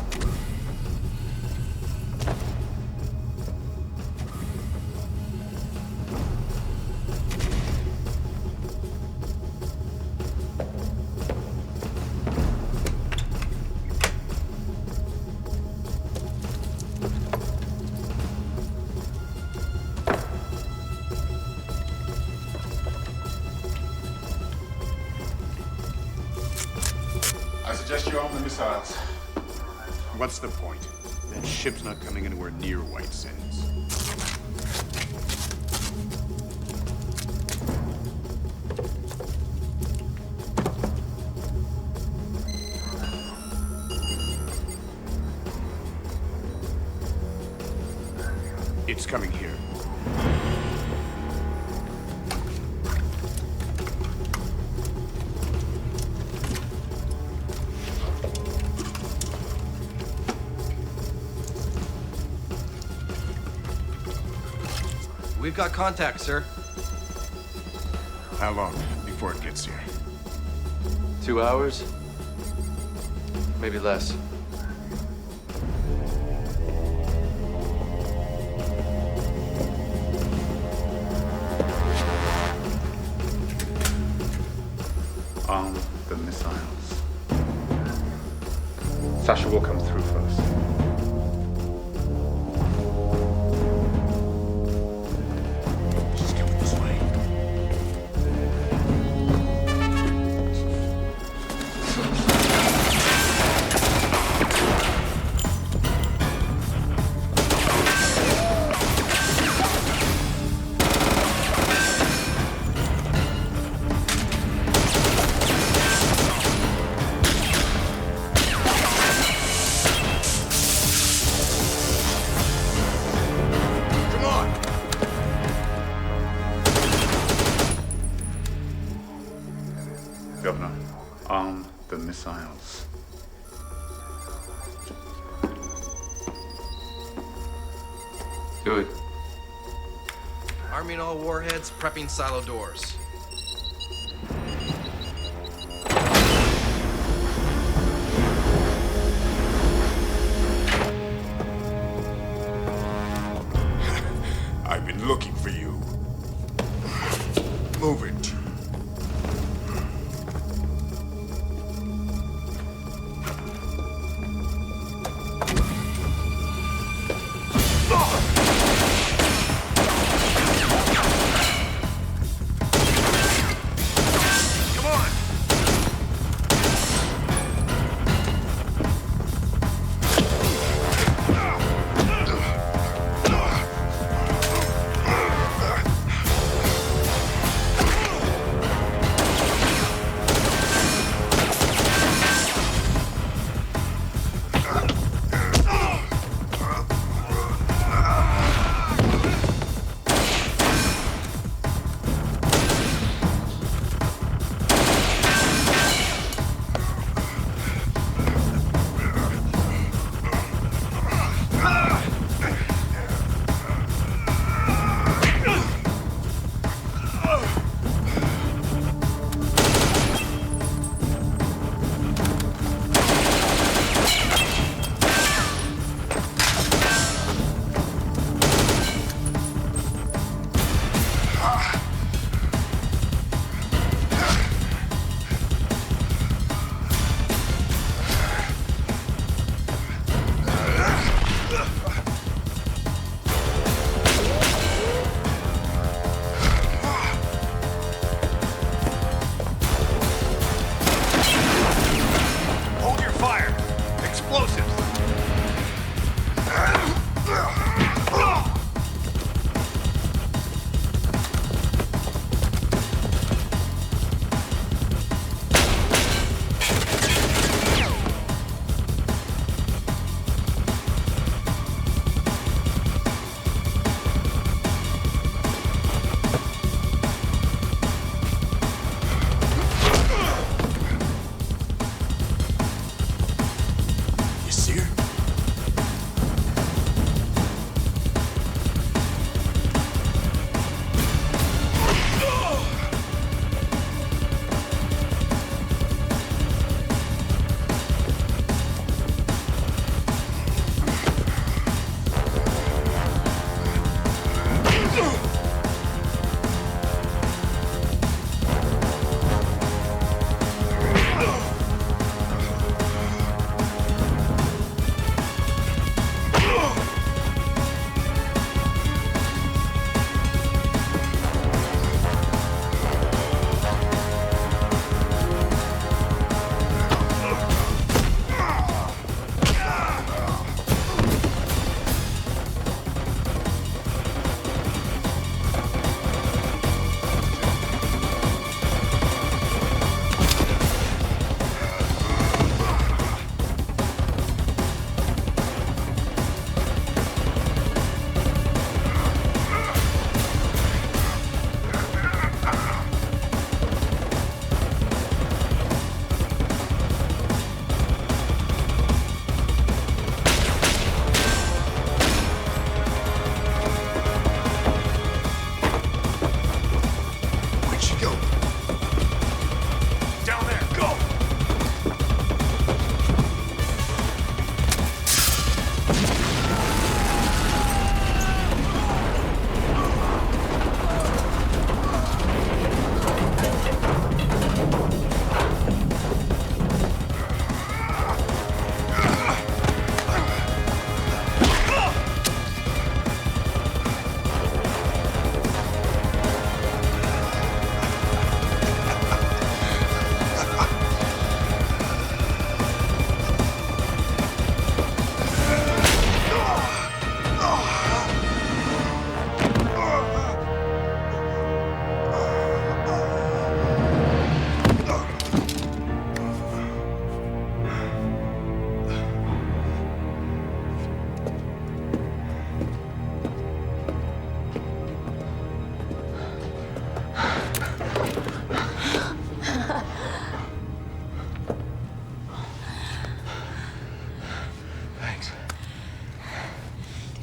suggest you arm the missiles. What's the point? That ship's not coming anywhere near White Sands. It's coming here. We've got contact, sir. How long before it gets here? 2 hours? Maybe less. Arm the missiles. Sasha will come through first. She's coming this way. Governor, arm the missiles. Do it. Arming all warheads, prepping silo doors. I've been looking for you. Move it.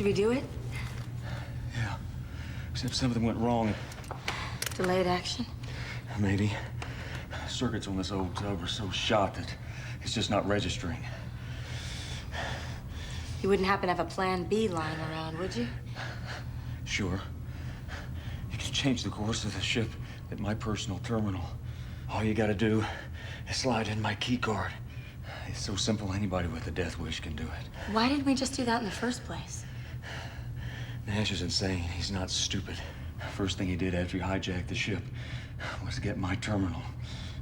Did we do it? Yeah. Except something went wrong. Delayed action? Maybe. Circuits on this old tub are so shot that it's just not registering. You wouldn't happen to have a plan B lying around, would you? Sure. You can change the course of the ship at my personal terminal. All you gotta do is slide in my key card. It's so simple, anybody with a death wish can do it. Why didn't we just do that in the first place? Nash is insane. He's not stupid. First thing he did after he hijacked the ship was get my terminal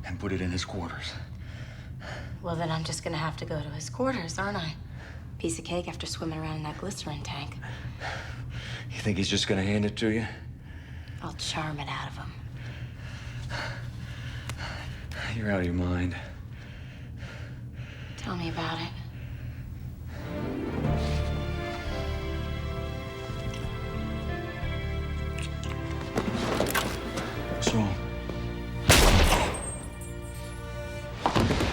and put it in his quarters. Well, then I'm just gonna have to go to his quarters, aren't I? Piece of cake after swimming around in that glycerin tank. You think he's just gonna hand it to you? I'll charm it out of him. You're out of your mind. Tell me about it. What's wrong?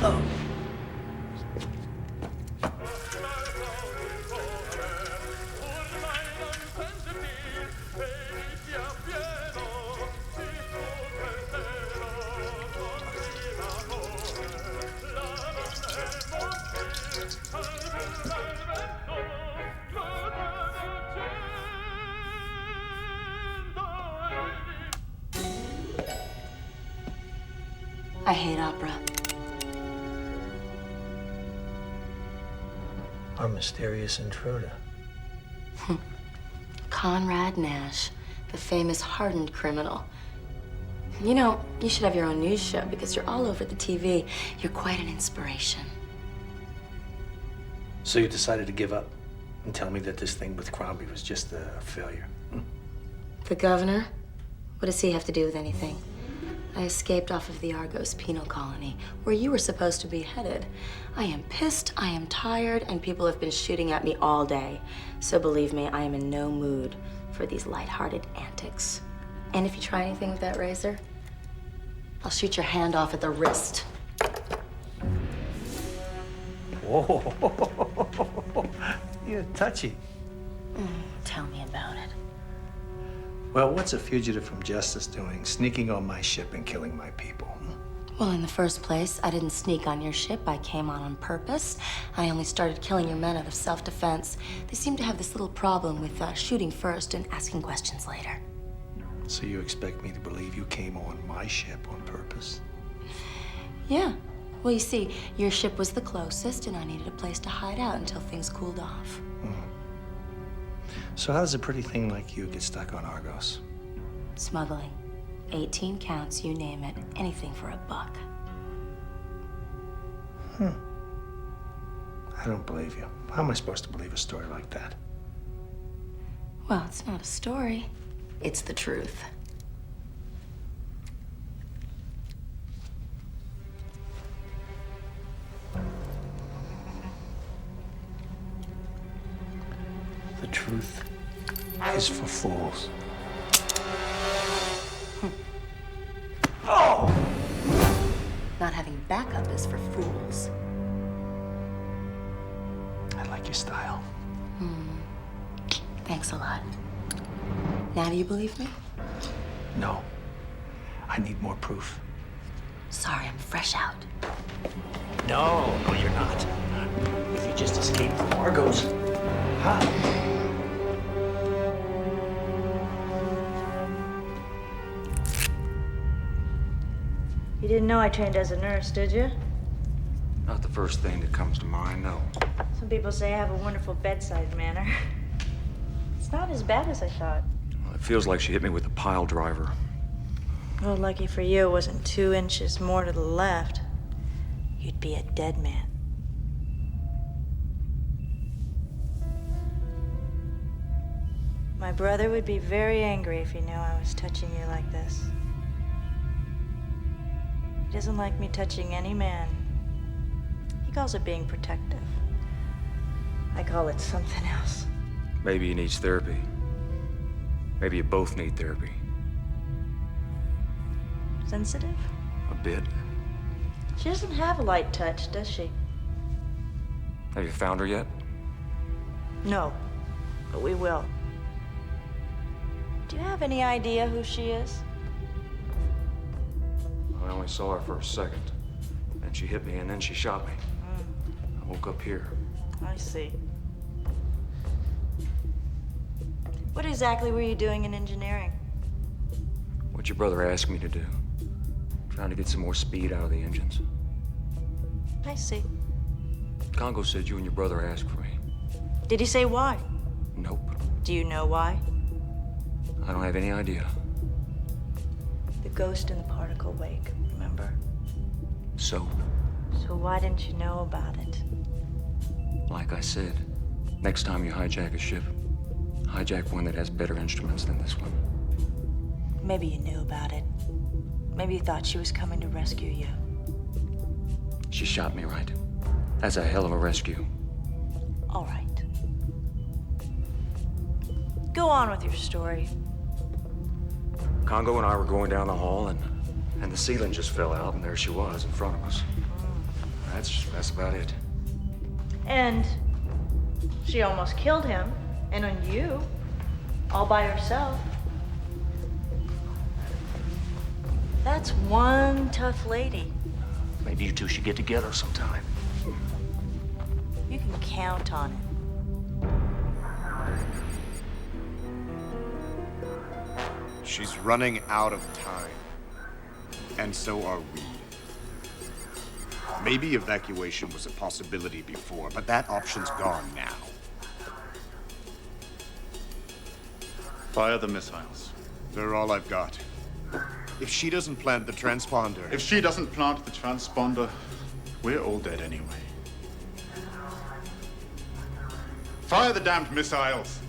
Oh. I hate opera. Our mysterious intruder. Conrad Nash, the famous hardened criminal. You know, you should have your own news show because you're all over the TV. You're quite an inspiration. So you decided to give up and tell me that this thing with Crombie was just a failure? The governor? What does he have to do with anything? I escaped off of the Argos penal colony, where you were supposed to be headed. I am pissed, I am tired, and people have been shooting at me all day. So believe me, I am in no mood for these lighthearted antics. And if you try anything with that razor, I'll shoot your hand off at the wrist. Whoa, you're touchy. Tell me about it. Well, what's a fugitive from justice doing, sneaking on my ship and killing my people? Well, in the first place, I didn't sneak on your ship. I came on purpose. I only started killing your men out of self-defense. They seem to have this little problem with shooting first and asking questions later. So you expect me to believe you came on my ship on purpose? Yeah. Well, you see, your ship was the closest, and I needed a place to hide out until things cooled off. So how does a pretty thing like you get stuck on Argos? Smuggling. 18 counts, you name it. Anything for $1. I don't believe you. How am I supposed to believe a story like that? Well, it's not a story. It's the truth. The truth is for fools. Oh! Not having backup is for fools. I like your style. Thanks a lot. Now do you believe me? No. I need more proof. Sorry, I'm fresh out. No, you're not. If you just escaped from Argos. Huh? You didn't know I trained as a nurse, did you? Not the first thing that comes to mind, no. Some people say I have a wonderful bedside manner. It's not as bad as I thought. Well, it feels like she hit me with a pile driver. Well, lucky for you, it wasn't 2 inches more to the left. You'd be a dead man. My brother would be very angry if he knew I was touching you like this. He doesn't like me touching any man. He calls it being protective. I call it something else. Maybe he needs therapy. Maybe you both need therapy. Sensitive? A bit. She doesn't have a light touch, does she? Have you found her yet? No. but we will. Do you have any idea who she is? I only saw her for a second. Then she hit me, and then she shot me. I woke up here. I see. What exactly were you doing in engineering? What your brother asked me to do. Trying to get some more speed out of the engines. I see. Congo said you and your brother asked for me. Did he say why? Nope. Do you know why? I don't have any idea. The ghost in the particle wake, remember? So, So why didn't you know about it? like I said, next time you hijack a ship, hijack one that has better instruments than this one. Maybe you knew about it. Maybe you thought she was coming to rescue you. She shot me, right? That's a hell of a rescue. All right. Go on with your story. Congo and I were going down the hall, and the ceiling just fell out, and there she was in front of us. That's about it. And she almost killed him, and on you, all by herself. That's one tough lady. Maybe you two should get together sometime. You can count on it. She's running out of time. And so are we. Maybe evacuation was a possibility before, but that option's gone now. Fire the missiles. They're all I've got. If she doesn't plant the transponder... If she doesn't plant the transponder, we're all dead anyway. Fire the damned missiles!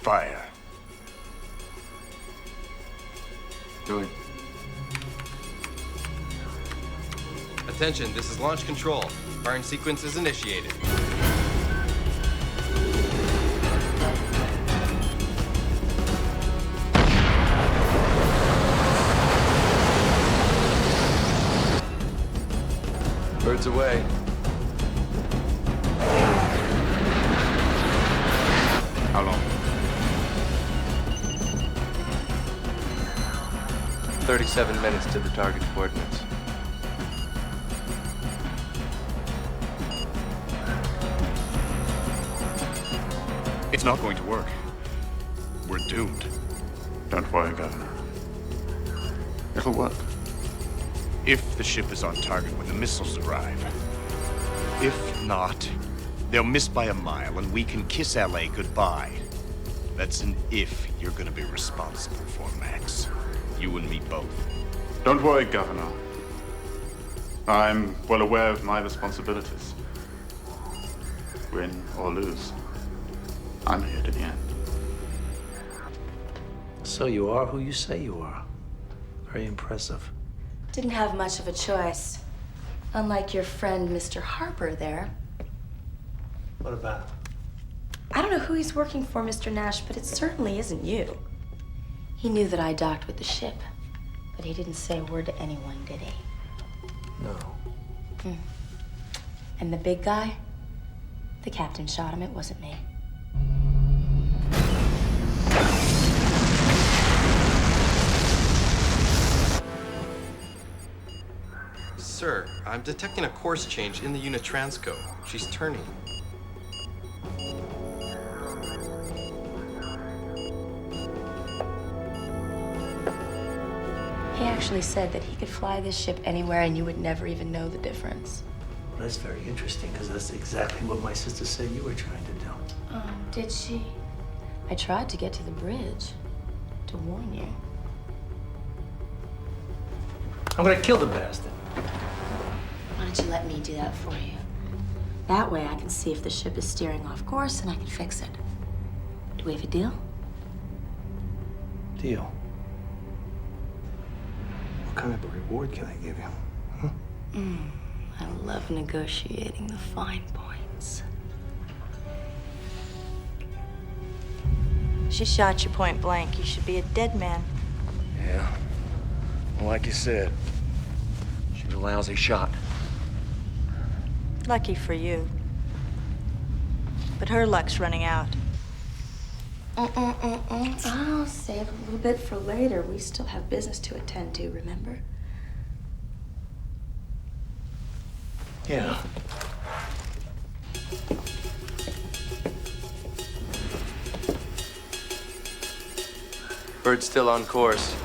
Fire. Do it. Attention, this is launch control. Firing sequence is initiated. Birds away. How long? 37 minutes to the target coordinates. It's not going to work. We're doomed. Don't worry, Governor. It'll work. If the ship is on target when the missiles arrive. If not, they'll miss by a mile and we can kiss LA goodbye. That's an if you're gonna be responsible for, Max. You and me both. Don't worry, Governor. I'm well aware of my responsibilities. Win or lose, I'm here to the end. So you are who you say you are. Very impressive. Didn't have much of a choice. Unlike your friend, Mr. Harper there. What about him? I don't know who he's working for, Mr. Nash, but it certainly isn't you. He knew that I docked with the ship, but he didn't say a word to anyone, did he? No. And the big guy? The captain shot him, it wasn't me. Sir, I'm detecting a course change in the unit transco. She's turning. He actually said that he could fly this ship anywhere and you would never even know the difference. Well, that's very interesting, because that's exactly what my sister said you were trying to do. Oh, did she? I tried to get to the bridge to warn you. I'm gonna kill the bastard. Why don't you let me do that for you? That way I can see if the ship is steering off course and I can fix it. Do we have a deal? Deal. What kind of a reward can I give you? Huh? I love negotiating the fine points. She shot you point blank. You should be a dead man. Yeah. Well, like you said, she was a lousy shot. Lucky for you. But her luck's running out. I'll save a little bit for later. We still have business to attend to, remember? Yeah. Bird's still on course.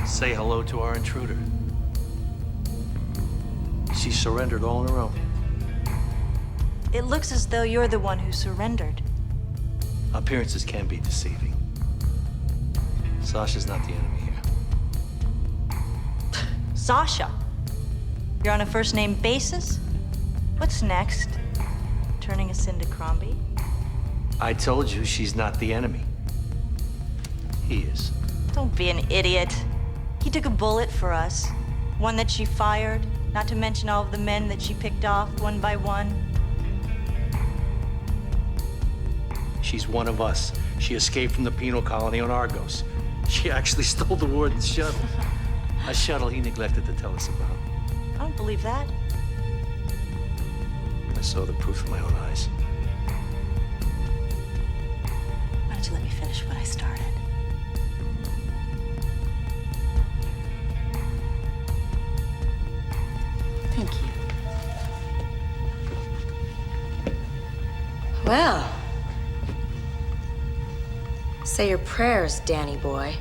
Say hello to our intruder. She surrendered all on her own. It looks as though you're the one who surrendered. Appearances can be deceiving. Sasha's not the enemy here. Sasha? You're on a first-name basis? What's next? Turning us into Crombie? I told you she's not the enemy. He is. Don't be an idiot. He took a bullet for us. One that she fired, not to mention all of the men that she picked off one by one. She's one of us. She escaped from the penal colony on Argos. She actually stole the warden's shuttle. A shuttle he neglected to tell us about. I don't believe that. I saw the proof with my own eyes. Why don't you let me finish what I started? Thank you. Well, say your prayers, Danny boy.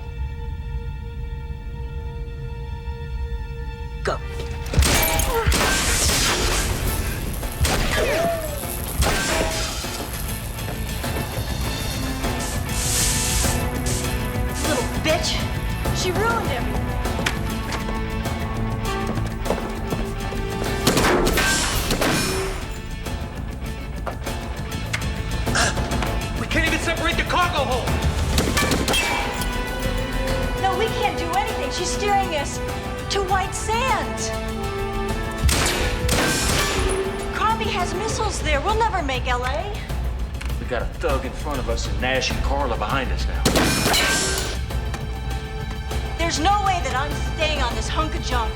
Go. Little bitch! She ruined him! We can't even separate the cargo hold! No, we can't do anything. She's steering us to white sands. Crombie has missiles there. We'll never make LA. We got a thug in front of us and Nash and Carla behind us now. There's no way that I'm staying on this hunk of junk.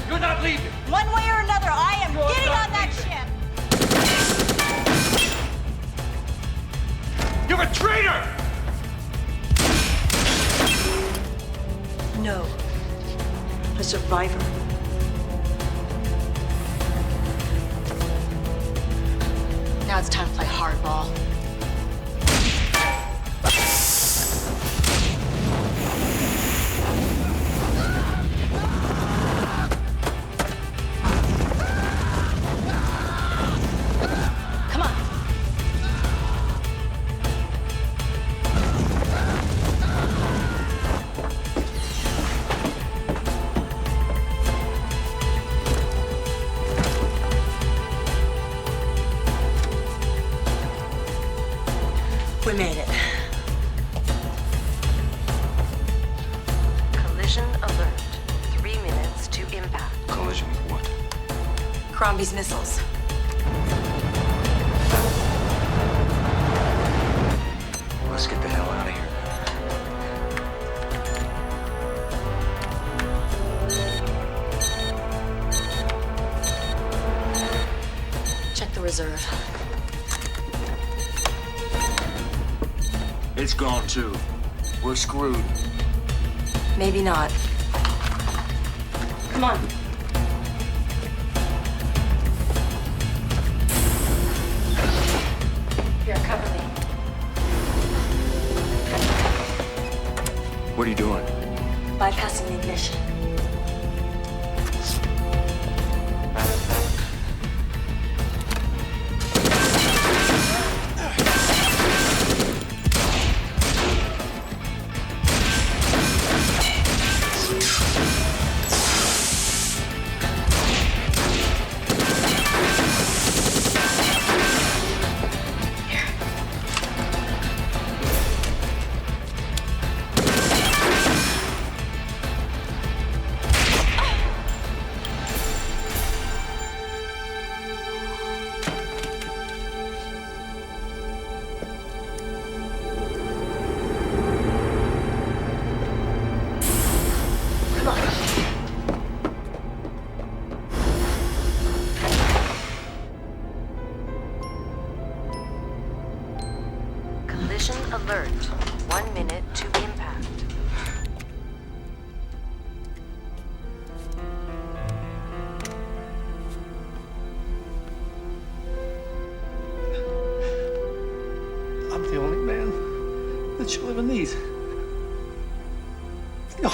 You're not leaving! One way or another, I am getting on that ship! You're a traitor! No. A survivor. Now it's time to play hardball. Come on. We made it. Collision alert. 3 minutes to impact. Collision with what? Crombie's missiles. Let's get the hell out of here. Check the reserve. It's gone too. We're screwed. Maybe not. Come on. Here, cover me. What are you doing? Bypassing the ignition. That you live in these. No,